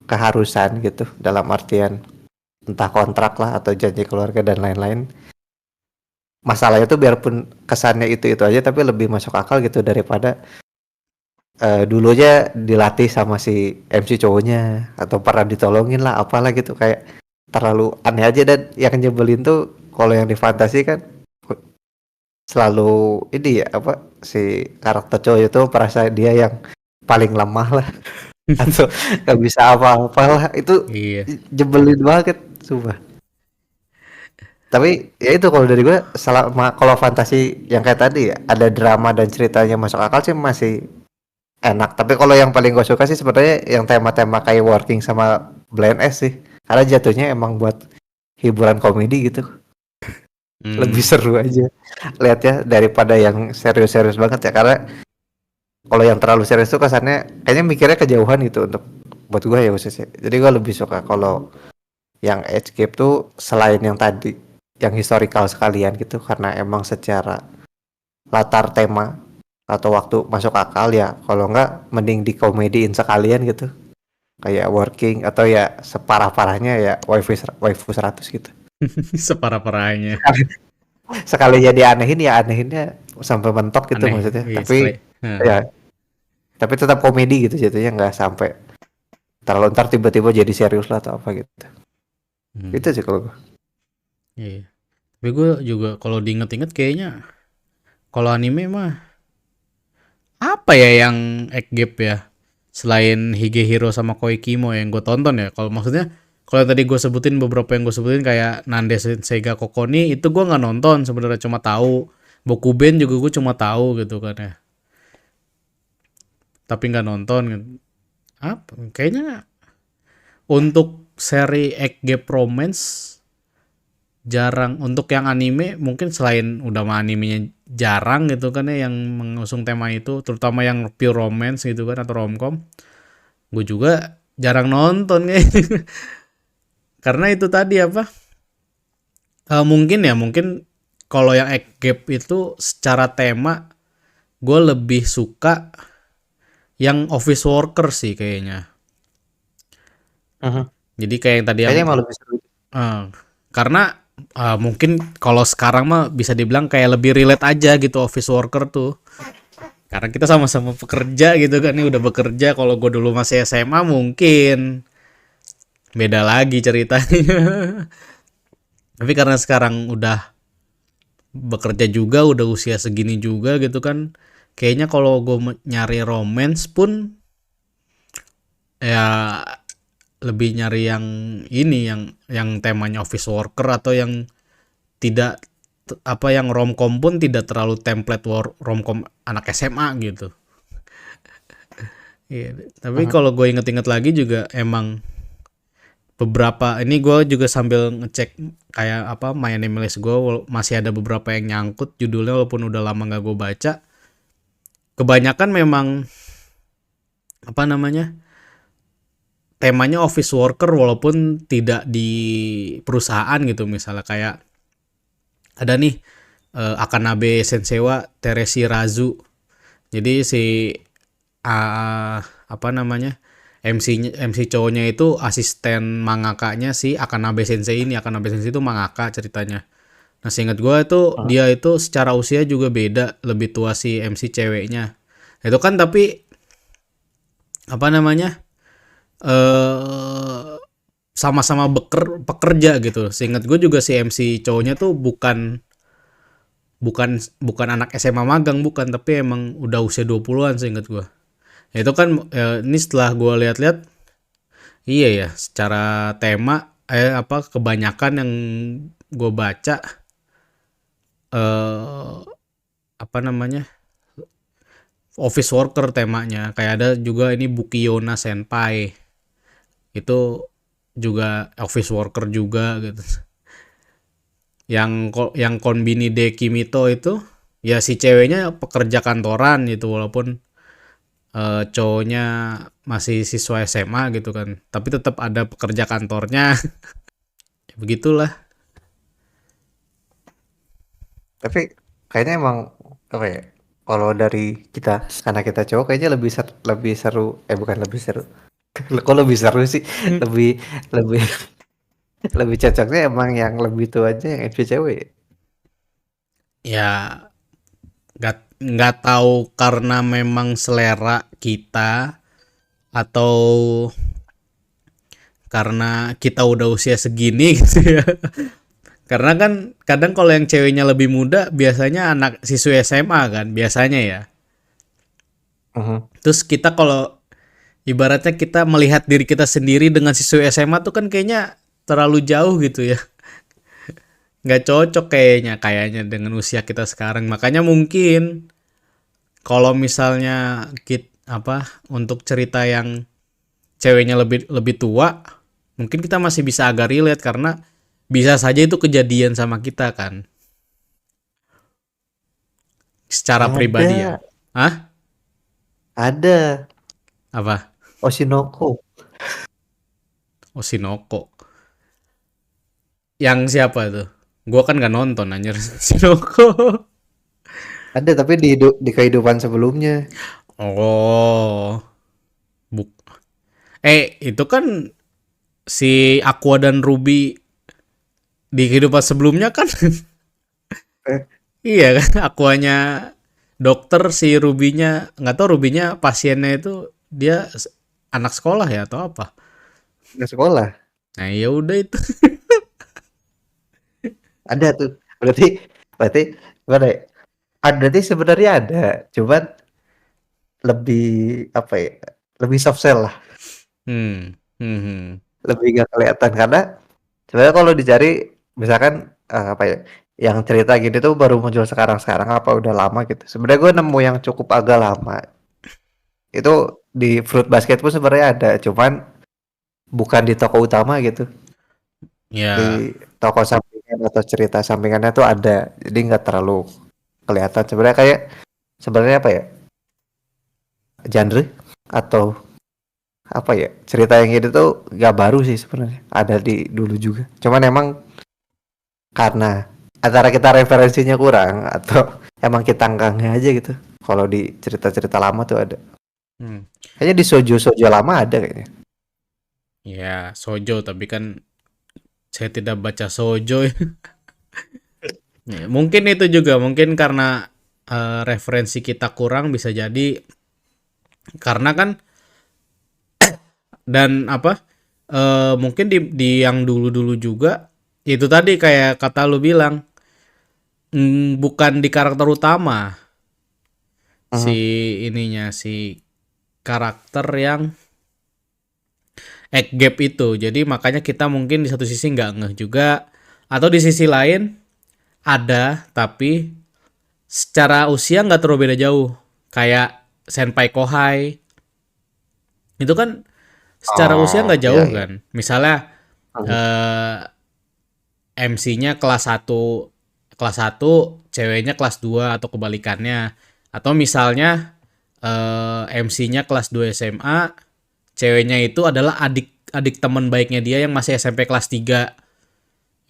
keharusan gitu dalam artian entah kontrak lah atau janji keluarga dan lain-lain. Masalahnya tuh biarpun kesannya itu aja tapi lebih masuk akal gitu daripada dulunya dilatih sama si MC cowoknya atau pernah ditolongin lah apalah gitu kayak terlalu aneh aja dan yang nyebelin tuh kalau yang di fantasi kan selalu ini ya apa si karakter cowok itu merasa dia yang paling lemah lah atau nggak bisa apa-apalah itu Iya. jebelin banget sumpah. Tapi ya itu kalau dari gue selama kalau fantasi yang kayak tadi ya ada drama dan ceritanya masuk akal sih masih enak. Tapi kalau yang paling gue suka sih sebenarnya yang tema-tema kayak Working sama Blind S sih karena jatuhnya emang buat hiburan komedi gitu, lebih Hmm. seru aja lihatnya daripada yang serius-serius banget ya karena kalau yang terlalu serius tuh kesannya kayaknya mikirnya kejauhan gitu untuk buat gue ya khususnya. Jadi gue lebih suka kalau yang Escape tuh selain yang tadi yang historical sekalian gitu karena emang secara latar tema atau waktu masuk akal ya kalau enggak mending dikomediin sekalian gitu kayak Working atau ya separah-parahnya ya waifu 100 gitu. Separah-parahnya. sekali jadi anehin ya anehinnya sampai mentok gitu Aneh. maksudnya. Iya, Tapi ya, tapi tetap komedi gitu jatuhnya nggak sampai terlalu ntar tiba-tiba jadi serius lah atau apa gitu. Itu Hmm, sih kalau gue. iya. Tapi gue juga kalau diinget-inget kayaknya kalau anime mah apa ya yang egg gap ya? Selain Higehiro sama Koikimo yang gue tonton ya. Kalau maksudnya kalau tadi gue sebutin beberapa yang gue sebutin kayak Nande Seiga Kokoni itu gue nggak nonton sebenarnya cuma tahu. Bokuben juga gue cuma tahu gitu kan ya. Tapi nggak nonton. Apa? Kayaknya untuk seri egg gap romance jarang untuk yang anime mungkin selain udah mah animenya jarang gitu kan ya yang mengusung tema itu terutama yang pure romance gitu kan atau romcom gue juga jarang nonton kayak karena itu tadi apa mungkin kalau yang egg gap itu secara tema gue lebih suka yang office worker sih kayaknya Mhm. jadi kayak yang tadi yang Kayaknya emang lebih seru. eh, karena mungkin kalau sekarang mah bisa dibilang kayak lebih relate aja gitu office worker tuh karena kita sama-sama pekerja gitu kan ini udah bekerja kalau gue dulu masih SMA mungkin beda lagi ceritanya tapi karena sekarang udah bekerja juga udah usia segini juga gitu kan kayaknya kalau gue nyari romance pun ya lebih nyari yang ini yang temanya office worker atau yang tidak apa yang romcom pun tidak terlalu template romcom anak SMA gitu. Iya, tapi Mhm. kalau gue inget-inget lagi juga emang beberapa ini gue juga sambil ngecek kayak apa My Anime List gue masih ada beberapa yang nyangkut judulnya walaupun udah lama nggak gue baca. Kebanyakan memang apa namanya temanya office worker walaupun tidak di perusahaan gitu misalnya kayak ada nih Akanabe Sensewa Teresi Razu. Jadi si apa namanya MC cowoknya itu asisten mangakanya si Akanabe Sensei ini. Akanabe Sensei itu mangaka ceritanya. Nah, seingat gue itu Mhm. dia itu secara usia juga beda, lebih tua si MC ceweknya. Itu kan tapi apa namanya? eh sama-sama pekerja gitu. Seingat gue juga si MC cowoknya tuh bukan bukan bukan anak SMA magang bukan, tapi emang udah usia 20-an seingat gue. Ya, itu kan ini setelah gue lihat-lihat iya ya, secara tema apa kebanyakan yang gue baca eh apa namanya? Office worker temanya. Kayak ada juga ini Bukiyona Senpai. Itu juga office worker juga gitu. Yang Konbini de Kimito itu ya si ceweknya pekerja kantoran gitu walaupun cowoknya masih siswa SMA gitu kan. Tapi tetap ada pekerja kantornya. Ya, begitulah. Tapi kayaknya emang apa ya? Kalau dari kita karena kita cowok kayaknya lebih seru bukan lebih seru. Kok lebih seru sih? Lebih lebih lebih cocoknya emang yang lebih tua aja yang FC cewek. Ya nggak tahu karena memang selera kita atau karena kita udah usia segini gitu ya. Karena kan kadang kalau yang ceweknya lebih muda biasanya anak siswa SMA kan biasanya ya. Mhm. Terus kita kalau ibaratnya kita melihat diri kita sendiri dengan siswa SMA tuh kan kayaknya terlalu jauh gitu ya. Nggak cocok kayaknya dengan usia kita sekarang. Makanya mungkin kalau misalnya apa untuk cerita yang ceweknya lebih lebih tua, mungkin kita masih bisa agak relate karena bisa saja itu kejadian sama kita kan. Secara pribadi ya. Ada, Hah? ada Apa? Oshinoko. Oshinoko. Yang siapa tuh? Gua kan nggak nonton anjir Oshinoko. Ada tapi di kehidupan sebelumnya. Oh, buk. Itu kan si Aqua dan Ruby di kehidupan sebelumnya kan Iya kan, Aquanya dokter, si Rubinya nggak tahu, Rubinya pasiennya itu dia anak sekolah ya atau apa. Nggak sekolah. Nah ya udah itu. Ada tuh. Berarti berarti gimana ya? Berarti sebenarnya ada, cuman lebih apa ya? Lebih soft sell lah, Hmm. Hmm. Hmm. lebih nggak kelihatan karena sebenarnya kalau dicari misalkan apa ya? Yang cerita gini tuh baru muncul sekarang-sekarang apa udah lama gitu. Sebenarnya gue nemu yang cukup agak lama. Itu di Fruit Basket pun sebenarnya ada, cuman bukan di toko utama gitu. Di Ya. toko sampingan atau cerita sampingannya tuh ada. Jadi nggak terlalu kelihatan. Sebenarnya apa ya? Genre atau apa ya? Cerita yang gitu tuh nggak baru sih sebenarnya. Ada di dulu juga. Cuman emang karena antara kita referensinya kurang atau emang kita enggaknya aja gitu. Kalau di cerita-cerita lama tuh ada. Hmm. Kayaknya di sojo-sojo lama ada kayaknya. Ya, Sojo, tapi kan saya tidak baca Sojo. Ya, mungkin itu juga, mungkin karena referensi kita kurang bisa jadi, karena kan, dan apa, mungkin di yang dulu-dulu juga itu tadi kayak kata lu bilang, bukan di karakter utama si Mhm. ininya, si karakter yang egg gap itu. Jadi makanya kita mungkin di satu sisi nggak ngeh juga, atau di sisi lain ada tapi secara usia nggak terlalu beda jauh. Kayak Senpai Kohai itu kan secara usia Oh, nggak iya jauh iya. kan. Misalnya Mhm. eh, MC-nya kelas satu, ceweknya kelas 2 atau kebalikannya. Atau misalnya MC-nya kelas 2 SMA, ceweknya itu adalah adik adik teman baiknya dia yang masih SMP kelas 3.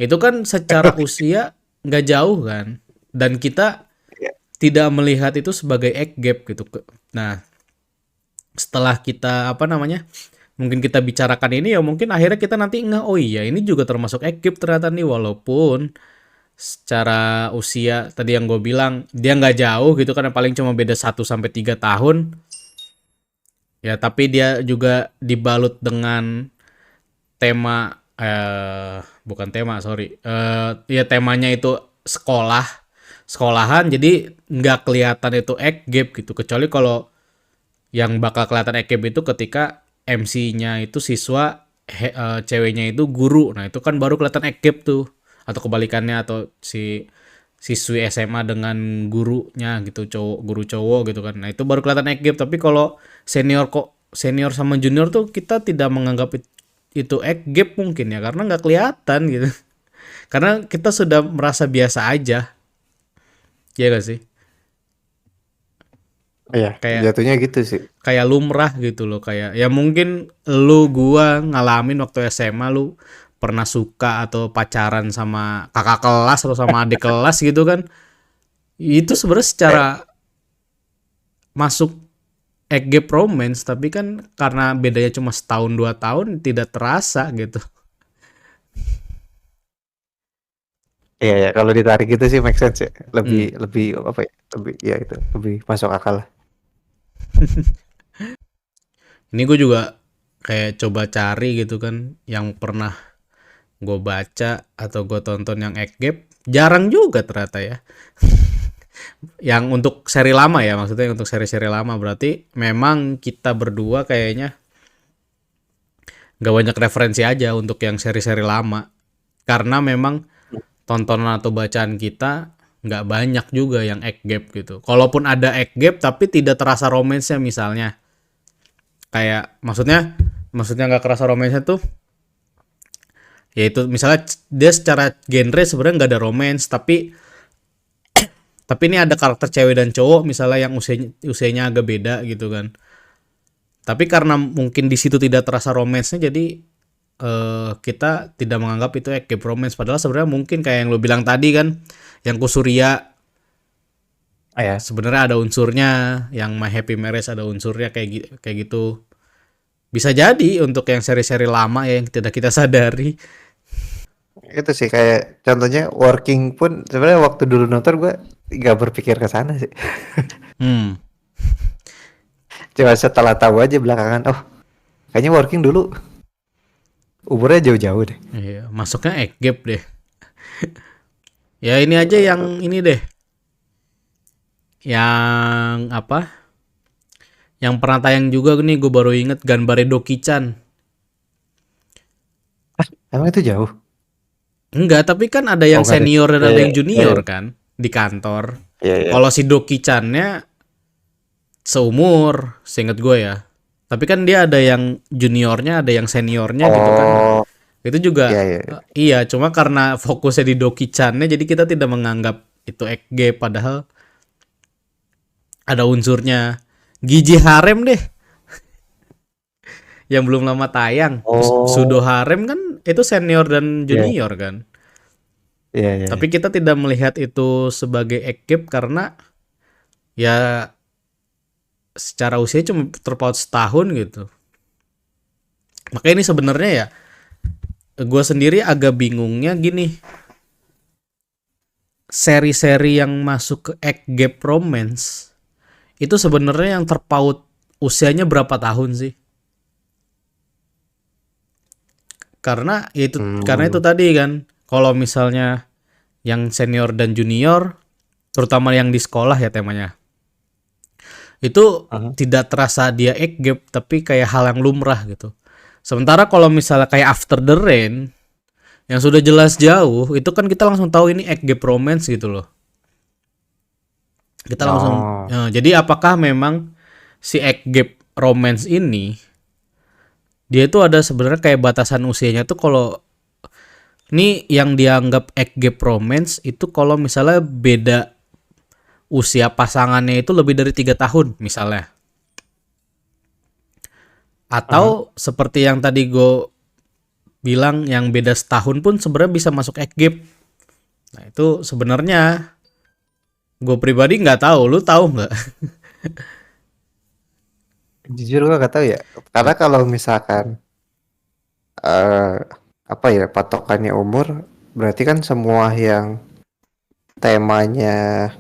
Itu kan secara usia nggak jauh kan. Dan kita Iya. tidak melihat itu sebagai age gap gitu. Nah, setelah kita apa namanya? Mungkin kita bicarakan ini ya mungkin akhirnya kita nanti nggak, oh iya ini juga termasuk age gap ternyata nih, walaupun secara usia tadi yang gue bilang dia nggak jauh gitu kan, paling cuma beda 1 sampai 3 tahun ya, tapi dia juga dibalut dengan tema, bukan tema, sorry, ya temanya itu sekolah, sekolahan, jadi nggak kelihatan itu egg gap gitu, kecuali kalau yang bakal kelihatan egg gap itu ketika MC-nya itu siswa, ceweknya itu guru, nah itu kan baru kelihatan egg gap tuh, atau kebalikannya, atau si siswi SMA dengan gurunya gitu, cowok, guru cowok gitu kan, nah itu baru kelihatan egg gap. Tapi kalau senior sama junior tuh kita tidak menganggap itu egg gap mungkin ya, karena nggak kelihatan gitu. Karena kita sudah merasa biasa aja, ya gak sih? Iya, Kayak jatuhnya gitu sih. kayak lumrah gitu loh, kayak ya mungkin gua ngalamin waktu SMA, lu pernah suka atau pacaran sama kakak kelas atau sama adik kelas gitu kan, itu sebenarnya secara Eh, masuk egg gap romance, tapi kan karena bedanya cuma setahun 2 tahun tidak terasa gitu. iya ya, kalau ditarik gitu sih make sense ya. Lebih Hmm. lebih apa ya? Lebih ya itu, lebih masuk akal lah. Ini gue juga kayak coba cari gitu kan, yang pernah gue baca atau gue tonton yang egg gap, jarang juga ternyata ya. Yang untuk seri lama ya, maksudnya untuk seri-seri lama, berarti memang kita berdua kayaknya nggak banyak referensi aja untuk yang seri-seri lama, karena memang tontonan atau bacaan kita nggak banyak juga yang egg gap gitu. Kalaupun ada egg gap tapi tidak terasa romansnya, misalnya kayak maksudnya nggak kerasa romansnya tuh, yaitu misalnya dia secara genre sebenarnya nggak ada romance, tapi ini ada karakter cewek dan cowok misalnya yang usianya agak beda gitu kan. Tapi karena mungkin di situ tidak terasa romansnya, jadi kita tidak menganggap itu gap romance, padahal sebenarnya mungkin kayak yang lo bilang tadi kan, yang Kusuria Ah ya, sebenarnya ada unsurnya, yang My Happy Marriage ada unsurnya kayak gitu. Bisa jadi untuk yang seri-seri lama ya yang tidak kita sadari. Itu sih kayak contohnya Working pun sebenarnya waktu dulu nonton gue nggak berpikir ke sana sih. Hmm, Cuma setelah tahu aja belakangan, oh kayaknya Working dulu umurnya jauh-jauh deh. iya, masuknya egg gap deh. Ya ini aja yang ini deh, yang apa? Yang pernah tayang juga nih, gue baru inget Ganbare Doki-chan. Emang itu jauh? Enggak, tapi kan ada Oh yang nggak ada. senior dan Ya, ada ya, yang ya, junior ya, kan di kantor. ya, ya. Kalau si Doki-channya seumur, seinget gue ya. Tapi kan dia ada yang juniornya, ada yang seniornya gitu kan. Oh, Itu juga ya, ya, ya. iya, cuma karena fokusnya di Doki-channya jadi kita tidak menganggap itu XG padahal ada unsurnya Gigi Harem deh yang belum lama tayang. Sudo Oh, Harem kan itu senior dan ya, junior kan. ya, ya, Tapi ya. kita tidak melihat itu sebagai XG karena ya secara usia cuma terpaut setahun gitu. Makanya ini sebenarnya ya gue sendiri agak bingungnya gini, seri-seri yang masuk ke egg gap romance itu sebenarnya yang terpaut usianya berapa tahun sih? Karena itu Hmm, tadi kan, kalau misalnya yang senior dan junior, terutama yang di sekolah ya temanya, itu aha. tidak terasa dia egg gap tapi kayak hal yang lumrah gitu. Sementara kalau misalnya kayak After the Rain yang sudah jelas jauh, itu kan kita langsung tahu ini egg gap romance gitu loh. Kita langsung Oh, jadi apakah memang si egg gap romance ini dia itu ada sebenarnya kayak batasan usianya tuh, kalau ini yang dianggap egg gap romance itu kalau misalnya beda usia pasangannya itu lebih dari 3 tahun misalnya. aha. Atau seperti yang tadi gue bilang yang beda setahun pun sebenarnya bisa masuk egg gap. Nah itu sebenarnya gue pribadi nggak tahu, lu tahu nggak? Jujur gue gak tahu ya. Karena kalau misalkan eh apa ya patokannya umur, berarti kan semua yang temanya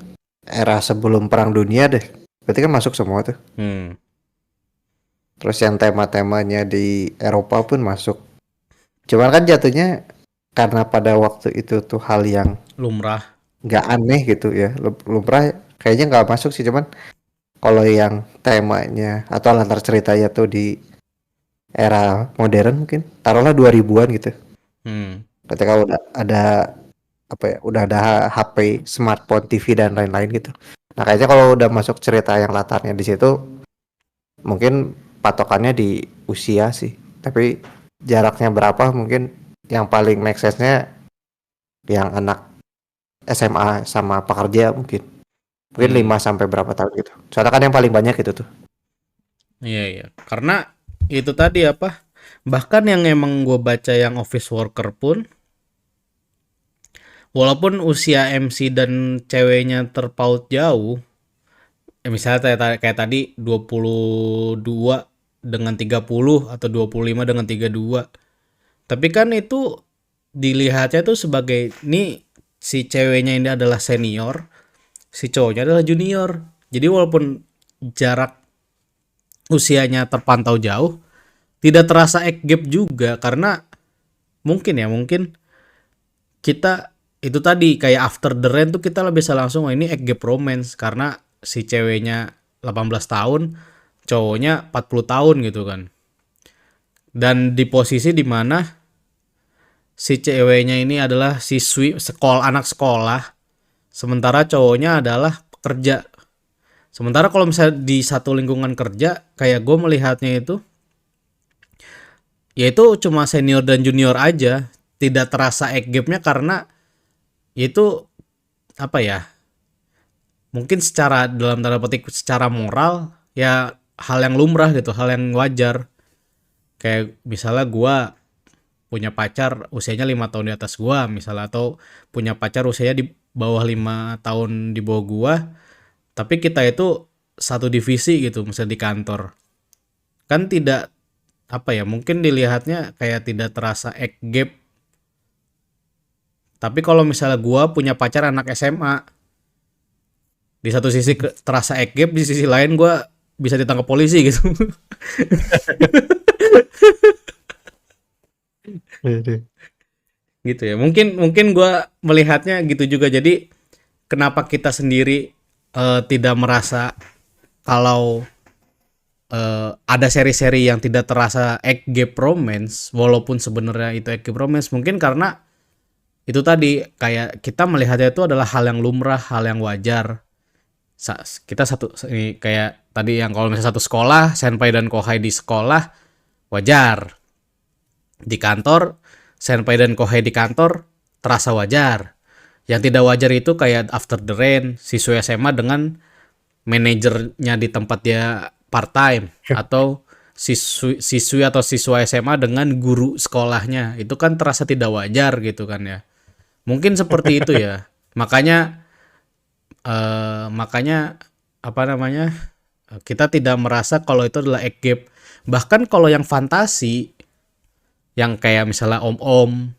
era sebelum Perang Dunia deh. Berarti kan masuk semua tuh. Hmm, Terus yang tema-temanya di Eropa pun masuk. Cuman kan jatuhnya karena pada waktu itu tuh hal yang lumrah. nggak aneh gitu ya. Lumrah kayaknya nggak masuk sih. Cuman kalau yang temanya atau latar ceritanya tuh di era modern mungkin. Taruhlah 2000-an gitu. Hmm, Ketika udah ada apa ya, udah ada HP, smartphone, TV dan lain-lain gitu. Nah, kayaknya kalau udah masuk cerita yang latarnya di situ, mungkin patokannya di usia sih. Tapi jaraknya berapa mungkin yang paling make sense-nya yang anak SMA sama pekerja mungkin. Mungkin 5 hmm. sampai berapa tahun gitu. Soalnya kan yang paling banyak itu tuh. Iya iya. Karena itu tadi apa? Bahkan yang emang gue baca yang office worker pun, walaupun usia MC dan ceweknya terpaut jauh, misalnya kayak tadi 22 dengan 30 atau 25 dengan 32. Tapi kan itu dilihatnya tuh sebagai ini si ceweknya ini adalah senior, si cowoknya adalah junior. Jadi walaupun jarak usianya terpantau jauh, tidak terasa age gap juga karena mungkin kita itu tadi kayak After the Rain tuh kita bisa langsung, oh ini age gap romance karena si ceweknya 18 tahun, cowoknya 40 tahun gitu kan. Dan di posisi dimana si ceweknya ini adalah siswi sekolah, anak sekolah, sementara cowoknya adalah pekerja. Sementara kalau misalnya di satu lingkungan kerja, kayak gue melihatnya itu, ya itu cuma senior dan junior aja, tidak terasa age gapnya karena itu apa ya? Mungkin secara dalam tanda petik secara moral ya hal yang lumrah gitu, hal yang wajar. Kayak misalnya gue punya pacar usianya 5 tahun di atas gua misalnya, atau punya pacar usianya di bawah 5 tahun di bawah gua, tapi kita itu satu divisi gitu misalnya di kantor, kan tidak apa ya, mungkin dilihatnya kayak tidak terasa age gap Tapi kalau misalnya gua punya pacar anak SMA, di satu sisi terasa egg gap, di sisi lain gua bisa ditangkap polisi gitu. Iya. Gitu ya. Mungkin mungkin gua melihatnya gitu juga. Jadi kenapa kita sendiri tidak merasa kalau ada seri-seri yang tidak terasa egg gap romance, walaupun sebenarnya itu egg gap romance, mungkin karena itu tadi kayak kita melihatnya itu adalah hal yang lumrah, hal yang wajar. Kita satu ini kayak tadi yang kalau misalnya satu sekolah, senpai dan kohai di sekolah wajar. Di kantor, senpai dan kohai di kantor terasa wajar. Yang tidak wajar itu kayak after the rain, siswa SMA dengan manajernya di tempat dia part time, atau siswi atau siswa SMA dengan guru sekolahnya. Itu kan terasa tidak wajar gitu kan ya. Mungkin seperti itu ya. Makanya apa namanya? Kita tidak merasa kalau itu adalah egg gap. Bahkan kalau yang fantasi, yang kayak misalnya om-om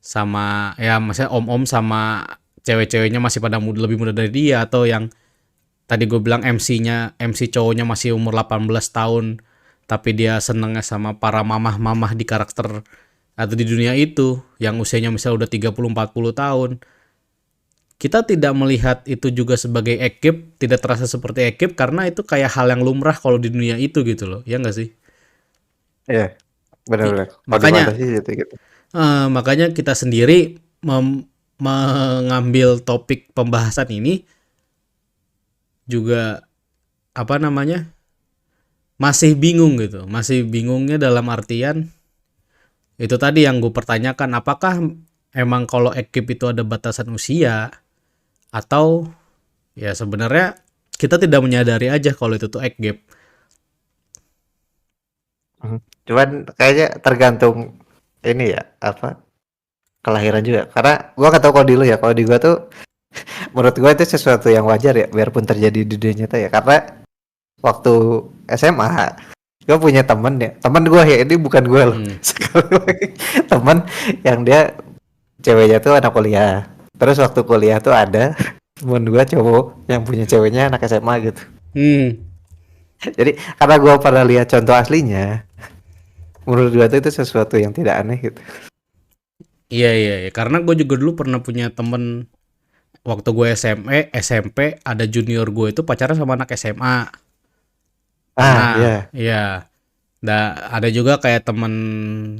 sama ya maksudnya om-om sama cewek-ceweknya masih pada lebih muda dari dia, atau yang tadi gue bilang MC cowoknya masih umur 18 tahun tapi dia senengnya sama para mamah-mamah di karakter atau di dunia itu yang usianya misalnya udah 30-40 tahun. Kita tidak melihat itu juga sebagai egg gap, tidak terasa seperti egg gap karena itu kayak hal yang lumrah kalau di dunia itu gitu loh. Ya enggak sih? Iya, benar-benar. Kalau di Makanya fantasi gitu gitu. makanya kita sendiri mengambil topik pembahasan ini juga apa namanya? Masih bingung gitu. Masih bingungnya dalam artian itu tadi yang gue pertanyakan, apakah emang kalau ekip itu ada batasan usia, atau ya sebenarnya kita tidak menyadari aja kalau itu tuh egg gap. Cuman kayaknya tergantung ini ya, apa, kelahiran juga. Karena gua nggak tahu kalau di lu ya, kalau di gua tuh menurut gua itu sesuatu yang wajar ya, biarpun terjadi di dunia nyata ya. Karena waktu SMA gua punya temen ya, temen gua ya, ini bukan gua loh. Sekali lagi, temen yang dia ceweknya tuh anak kuliah. Terus waktu kuliah tuh ada temen gua cowok yang punya ceweknya anak SMA gitu. Hmm. Jadi karena gua pernah lihat contoh aslinya, menurut gua tuh itu sesuatu yang tidak aneh gitu. Iya iya iya. Karena gue juga dulu pernah punya temen waktu gue SMP ada junior gue itu pacaran sama anak SMA. Ah, Pernah. ya. Iya. Ada juga kayak temen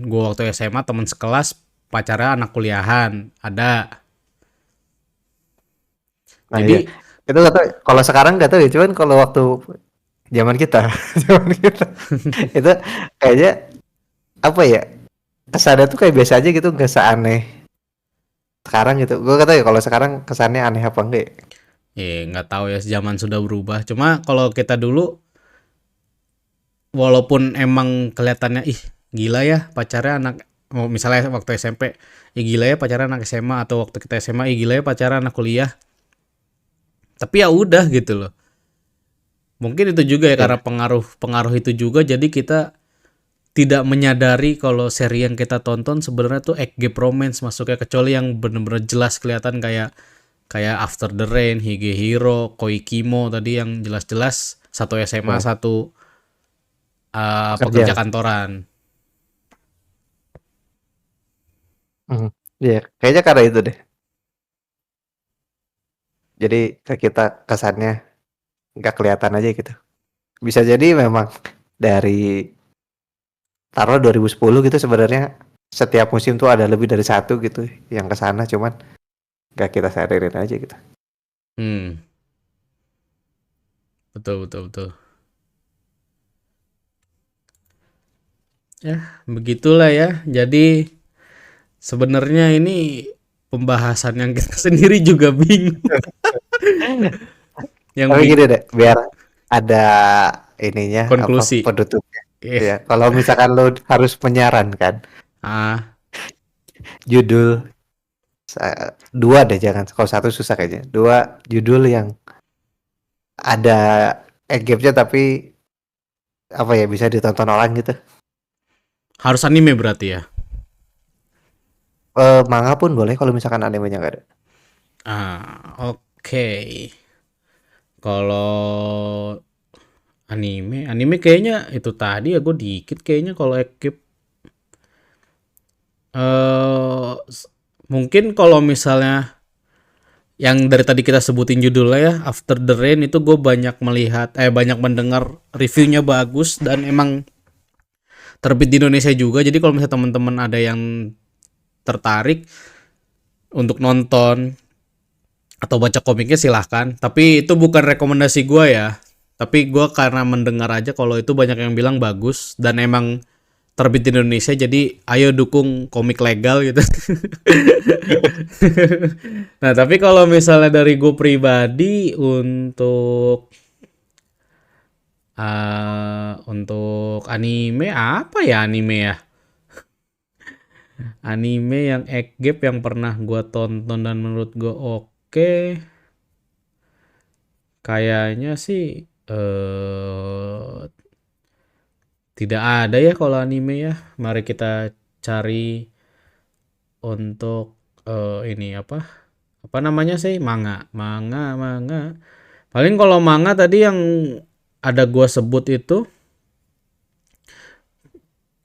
gue waktu SMA, temen sekelas pacarnya anak kuliahan. Ada. Nah, iya. Jadi Itu nggak tahu. Kalau sekarang nggak tahu ya. Cuman kalau waktu zaman kita, zaman kita itu kayaknya apa ya? Kesannya tuh kayak biasa aja gitu, nggak seaneh sekarang gitu. Gue nggak tahu ya kalau sekarang kesannya aneh apa enggak ya. nggak tahu ya, zaman sudah berubah. Cuma kalau kita dulu, walaupun emang kelihatannya ih gila ya pacarnya anak, mau misalnya waktu SMP, ih gila ya pacaran anak SMA, atau waktu kita SMA, ih gila ya pacaran anak kuliah. Tapi ya udah gitu loh. Mungkin itu juga ya Iya. karena pengaruh itu juga, jadi kita tidak menyadari kalau seri yang kita tonton sebenarnya tuh egg gap romance masuknya, kecuali yang bener-bener jelas kelihatan kayak kayak After the Rain, Higehiro, Koikimo tadi yang jelas-jelas satu SMA, Nah, satu pekerja kerja. kantoran. Mhm. Iya, kayaknya karena itu deh. Jadi ke kita kesannya nggak kelihatan aja gitu. Bisa jadi memang dari taruh 2010 gitu sebenarnya setiap musim tuh ada lebih dari satu gitu yang ke sana, cuman nggak kita sadarin aja gitu. Hmm, betul betul betul. Ya, begitulah ya. Jadi sebenarnya ini pembahasan yang kita sendiri juga bingung. Yang Tapi gini deh, biar ada ininya apa konklusi. penutupnya. Eh, Ya, kalau misalkan lo harus menyarankan ah, judul dua deh, jangan kalau satu susah kayaknya. Dua judul yang ada gapnya tapi apa ya bisa ditonton orang gitu. harus anime berarti ya. Manga pun boleh kalau misalkan animenya nggak ada. Oke. Kalau anime kayaknya itu tadi ya gue dikit kayaknya kalau Ekip. Mungkin kalau misalnya yang dari tadi kita sebutin judulnya ya, After the Rain itu gue banyak mendengar reviewnya bagus dan emang terbit di Indonesia juga. Jadi kalau misalnya teman-teman ada yang tertarik untuk nonton atau baca komiknya silahkan. Tapi itu bukan rekomendasi gue ya. Tapi gue karena mendengar aja kalau itu banyak yang bilang bagus dan emang terbit di Indonesia, jadi ayo dukung komik legal gitu. Nah tapi kalau misalnya dari gue pribadi untuk anime apa ya anime ya? Anime yang Egg Gap yang pernah gue tonton dan menurut gue oke, kayaknya sih tidak ada ya kalau anime ya. Mari kita cari untuk ini apa namanya sih, manga. Paling kalau manga tadi yang ada gua sebut itu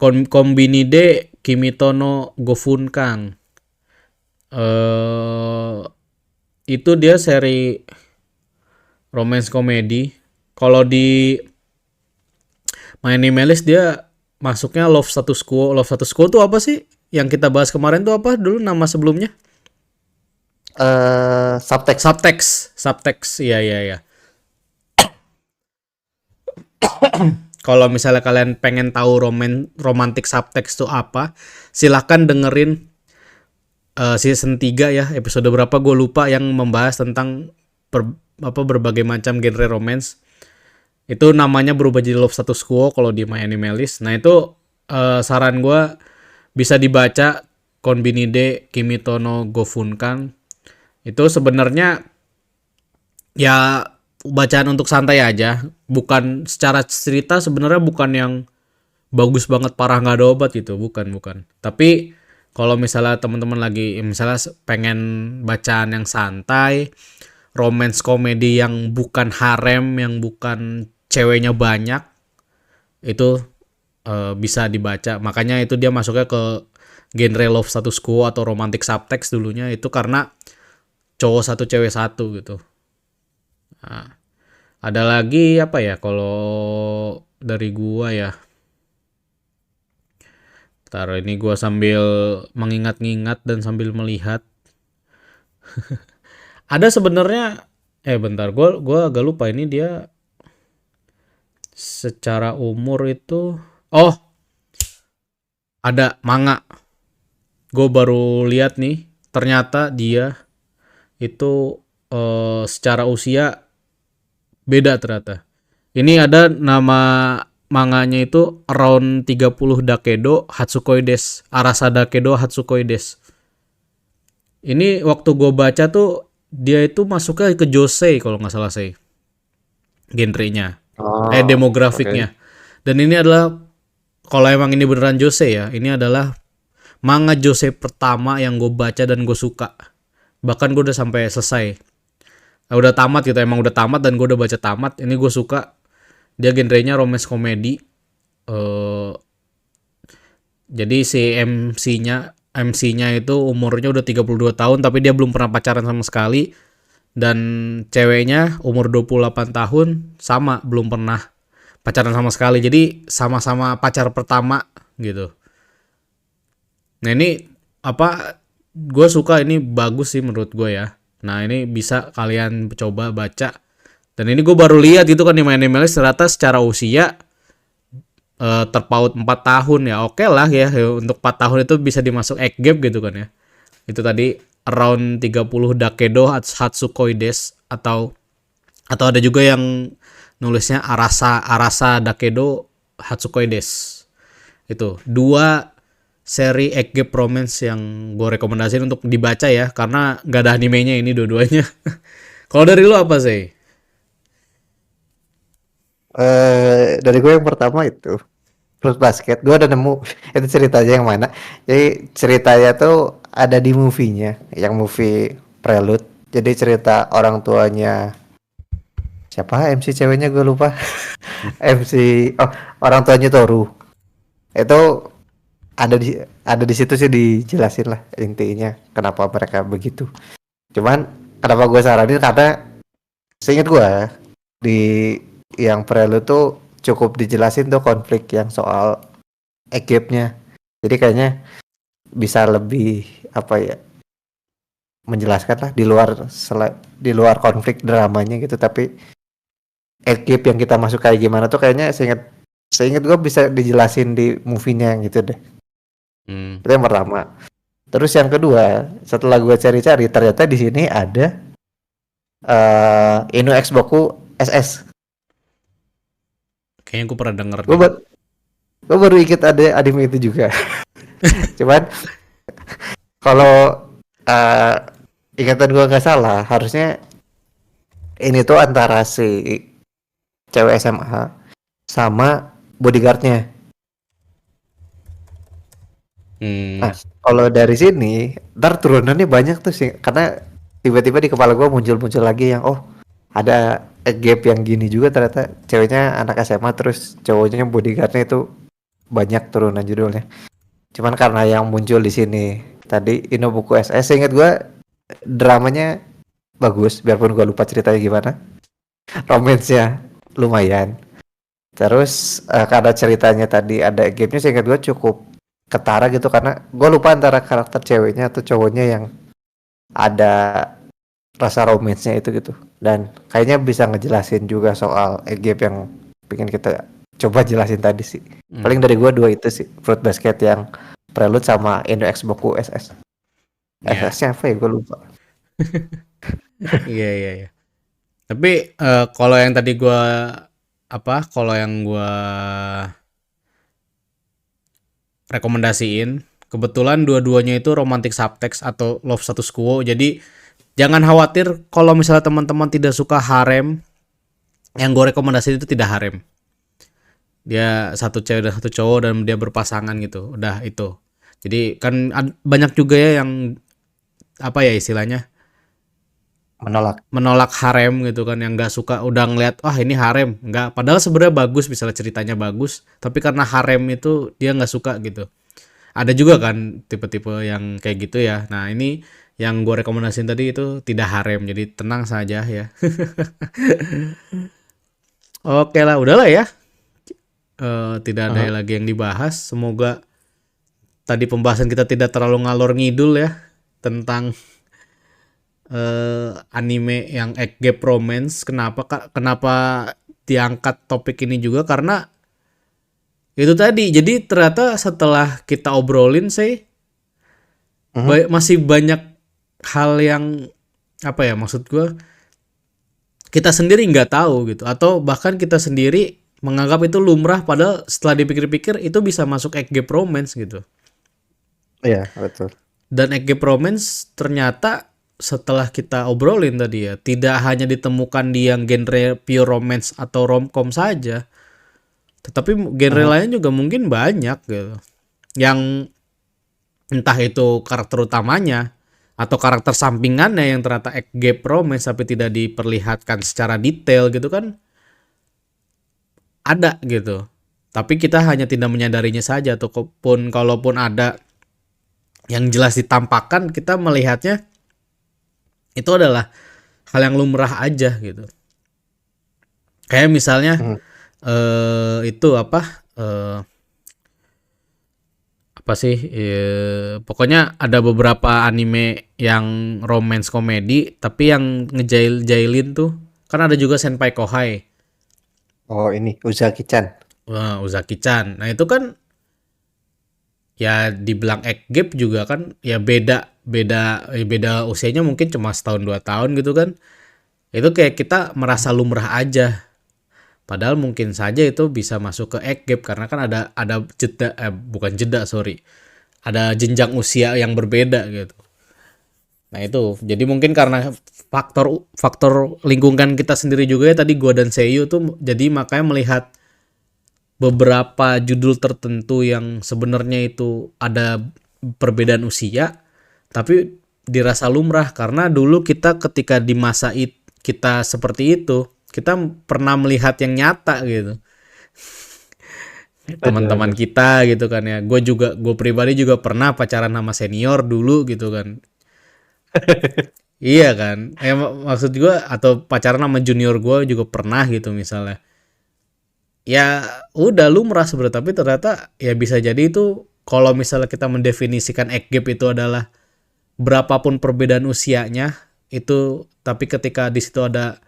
Kombinide Kimito no Gofunkan. eh itu dia seri romance komedi. Kalau di My Animalist dia masuknya Love Status Quo. Love Status Quo tuh apa sih? Yang kita bahas kemarin tuh apa dulu nama sebelumnya? Subtext. Subtext. Iya. Kalau misalnya kalian pengen tahu romantic subtext itu apa, silahkan dengerin season 3 ya, episode berapa gue lupa, yang membahas tentang berbagai macam genre romance. Itu namanya berubah jadi Love Status Quo kalau di My Animalist. Nah itu saran gue bisa dibaca Konbinide Kimito no Gofunkan. Itu sebenarnya ya bacaan untuk santai aja, bukan secara cerita sebenarnya bukan yang bagus banget parah nggak ada obat gitu, bukan. Tapi kalau misalnya teman-teman lagi misalnya pengen bacaan yang santai, romance komedi yang bukan harem, yang bukan ceweknya banyak, itu bisa dibaca. Makanya itu dia masuknya ke genre Love Status Quo atau romantic subtext dulunya, itu karena cowok satu cewek satu gitu. Nah, ada lagi apa ya kalau dari gua ya? Taruh ini gua sambil mengingat-ingat dan sambil melihat. Ada sebenarnya bentar, gua agak lupa ini dia secara umur itu. Oh, ada manga. Gue baru lihat nih, ternyata dia itu secara usia beda ternyata. Ini ada nama manganya itu Around 30 Dakedo Hatsukoides. Arasa Dakedo Hatsukoides. Ini waktu gue baca tuh dia itu masuknya ke josei kalau nggak salah sih. Genrenya. Oh, Demografiknya. oke. Dan ini adalah, kalau emang ini beneran josei ya, ini adalah manga josei pertama yang gue baca dan gue suka. Bahkan gue udah sampai selesai. Udah tamat gitu, emang udah tamat dan gue udah baca tamat. Ini gue suka. Dia genrenya romance komedi. Eh jadi si MC-nya itu umurnya udah 32 tahun tapi dia belum pernah pacaran sama sekali, dan ceweknya umur 28 tahun sama belum pernah pacaran sama sekali. Jadi sama-sama pacar pertama gitu. Nah ini apa, gue suka, ini bagus sih menurut gue ya. Nah ini bisa kalian coba baca. Dan ini gue baru lihat itu kan di My Animalist, ternyata secara usia terpaut 4 tahun ya. Oke lah ya, untuk 4 tahun itu bisa dimasuk egg gap gitu kan ya. Itu tadi Around 30 Dakedo Hatsukoides, atau ada juga yang nulisnya Arasa Dakedo Hatsukoides. Itu dua seri egg gap romance yang gue rekomendasiin untuk dibaca ya, karena nggak ada animenya ini dua-duanya. Kalau dari lu apa sih? Dari gue yang pertama itu Fruit Basket. Gue udah nemu itu ceritanya yang mana. Jadi ceritanya tuh ada di movie-nya, yang movie Prelude. Jadi cerita orang tuanya siapa MC ceweknya gue lupa. MC oh orang tuanya Toru. Itu ada di situ sih dijelasin lah intinya kenapa mereka begitu. Cuman kenapa gue saranin karena seingat gue di yang Prelude tuh cukup dijelasin tuh konflik yang soal gap-nya. Jadi kayaknya bisa lebih apa ya menjelaskan lah di luar konflik dramanya gitu, tapi gap yang kita masuk kayak gimana tuh kayaknya seingat gue bisa dijelasin di movie-nya gitu deh. Itu yang pertama. Terus yang kedua, setelah gue cari-cari ternyata di sini ada Inu X Boku SS. Kayaknya gue pernah denger. Gue baru inget ada anime itu juga. Cuman kalau ingatan gue nggak salah, harusnya ini tuh antara si cewek SMA sama bodyguardnya. Nah, kalau dari sini, ntar turunannya banyak tuh sih, karena tiba-tiba di kepala gue muncul lagi yang ada gap yang gini juga, ternyata ceweknya anak SMA terus cowoknya bodyguardnya itu banyak turunan judulnya. Cuman karena yang muncul di sini tadi Inobuku SS, ingat gue dramanya bagus, biarpun gue lupa ceritanya gimana. Romansnya lumayan. Terus karena ceritanya tadi ada gapnya, seingat gue cukup ketara gitu, karena gue lupa antara karakter ceweknya atau cowoknya yang ada rasa romansnya itu gitu. Dan kayaknya bisa ngejelasin juga soal gap yang pengen kita coba jelasin tadi sih. Paling dari gue dua itu sih, Fruit Basket yang Prelude sama Inu X Boku SS. SS-nya apa ya, gue lupa. Iya. Tapi kalau yang tadi kalau yang gue rekomendasiin, kebetulan dua-duanya itu romantic subtext atau love status quo. Jadi jangan khawatir kalau misalnya teman-teman tidak suka harem. Yang gue rekomendasiin itu tidak harem. Dia satu cewek dan satu cowok dan dia berpasangan gitu. Udah itu. Jadi kan banyak juga ya yang apa ya istilahnya menolak harem gitu kan, yang nggak suka udah ngeliat ini harem, nggak, padahal sebenarnya bagus, misalnya ceritanya bagus, tapi karena harem itu dia nggak suka gitu. Ada juga kan tipe-tipe yang kayak gitu ya. Nah ini yang gue rekomendasiin tadi itu tidak harem, jadi tenang saja ya. Oke lah, udahlah ya. Tidak ada lagi yang dibahas. Semoga tadi pembahasan kita tidak terlalu ngalor ngidul ya tentang anime yang gap romance. Kenapa diangkat topik ini juga, karena itu tadi. Jadi ternyata setelah kita obrolin sih masih banyak hal yang apa ya, maksud gue kita sendiri nggak tahu gitu, atau bahkan kita sendiri menganggap itu lumrah, padahal setelah dipikir-pikir itu bisa masuk gap romance gitu. Iya, betul. Dan gap romance ternyata setelah kita obrolin tadi ya, tidak hanya ditemukan di yang genre pure romance atau romcom saja, tetapi genre lain juga mungkin banyak gitu. Yang entah itu karakter utamanya atau karakter sampingannya yang ternyata gap romance tapi tidak diperlihatkan secara detail gitu kan, ada gitu. Tapi kita hanya tidak menyadarinya saja, ataupun kalaupun ada yang jelas ditampakkan, kita melihatnya itu adalah hal yang lumrah aja gitu. Kayak misalnya itu pokoknya ada beberapa anime yang romance komedi tapi yang ngejailin tuh kan, ada juga Senpai Kohai. Oh ini Uzaki-chan. Uzaki-chan. Nah itu kan ya dibilang gap juga kan, ya beda usianya mungkin cuma setahun 2 tahun gitu kan. Itu kayak kita merasa lumrah aja, padahal mungkin saja itu bisa masuk ke gap karena kan ada jeda, bukan jeda, sorry, ada jenjang usia yang berbeda gitu. Nah itu jadi mungkin karena faktor lingkungan kita sendiri juga ya, tadi gua dan Seiyu tuh jadi makanya melihat beberapa judul tertentu yang sebenarnya itu ada perbedaan usia, tapi dirasa lumrah karena dulu kita ketika di masa kita seperti itu, kita pernah melihat yang nyata gitu. Teman-teman kita gitu kan ya. Gue pribadi juga pernah pacaran sama senior dulu gitu kan. Iya kan. Maksud gue atau pacaran sama junior gue juga pernah gitu misalnya. Ya udah lumrah sebenarnya, tapi ternyata ya bisa jadi itu kalau misalnya kita mendefinisikan age gap itu adalah berapapun perbedaan usianya itu, tapi ketika di situ ada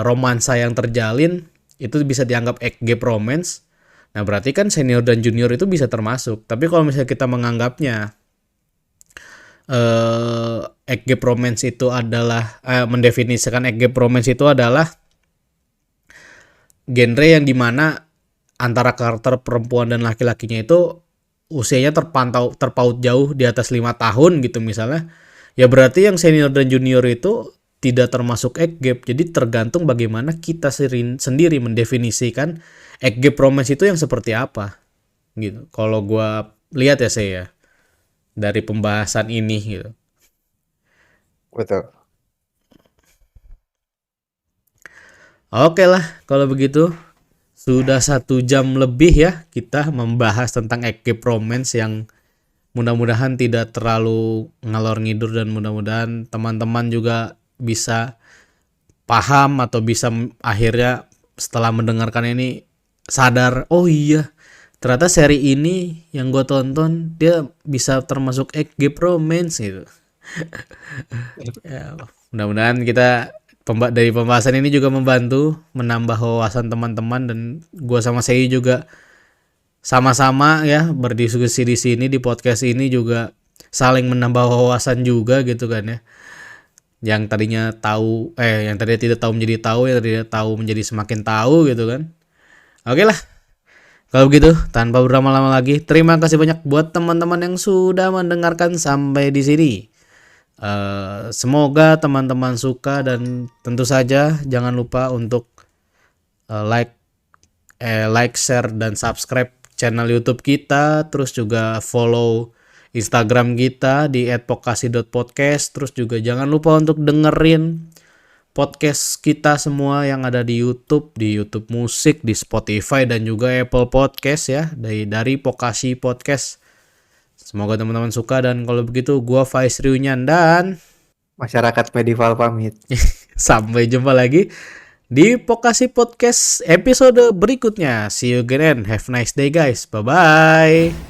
romansa yang terjalin, itu bisa dianggap age gap romance. Nah berarti kan senior dan junior itu bisa termasuk. Tapi kalau misalnya kita menganggapnya age gap romance itu adalah mendefinisikan age gap romance itu adalah genre yang dimana antara karakter perempuan dan laki-lakinya itu usianya terpaut jauh di atas 5 tahun gitu misalnya, ya berarti yang senior dan junior itu tidak termasuk age gap. Jadi tergantung bagaimana kita sendiri mendefinisikan age gap romance itu yang seperti apa gitu. Kalau gue lihat ya saya dari pembahasan ini gitu. Betul. Oke lah kalau begitu. Sudah 1 jam lebih ya kita membahas tentang age gap romance yang mudah-mudahan tidak terlalu ngalor ngidur dan mudah-mudahan teman-teman juga bisa paham atau bisa akhirnya setelah mendengarkan ini sadar, oh iya ternyata seri ini yang gue tonton dia bisa termasuk age gap romance gitu. Ya, mudah-mudahan kita dari pembahasan ini juga membantu menambah wawasan teman-teman, dan gue sama Sei juga sama-sama ya berdiskusi di sini di podcast ini juga saling menambah wawasan juga gitu kan ya. Yang tadinya tidak tahu menjadi tahu, yang tadinya tahu menjadi semakin tahu gitu kan. Oke lah. Kalau begitu, tanpa berlama-lama lagi, terima kasih banyak buat teman-teman yang sudah mendengarkan sampai di sini. Semoga teman-teman suka dan tentu saja jangan lupa untuk like, share dan subscribe channel YouTube kita, terus juga follow Instagram kita di @pokasi.podcast, terus juga jangan lupa untuk dengerin podcast kita semua yang ada di YouTube Musik, di Spotify dan juga Apple Podcast ya, dari Pokasi Podcast. Semoga teman-teman suka, dan kalau begitu gua Faiz Riunyan dan Masyarakat Medieval pamit. sampai jumpa lagi di Pokasi Podcast episode berikutnya. See you again and have a nice day guys. Bye bye.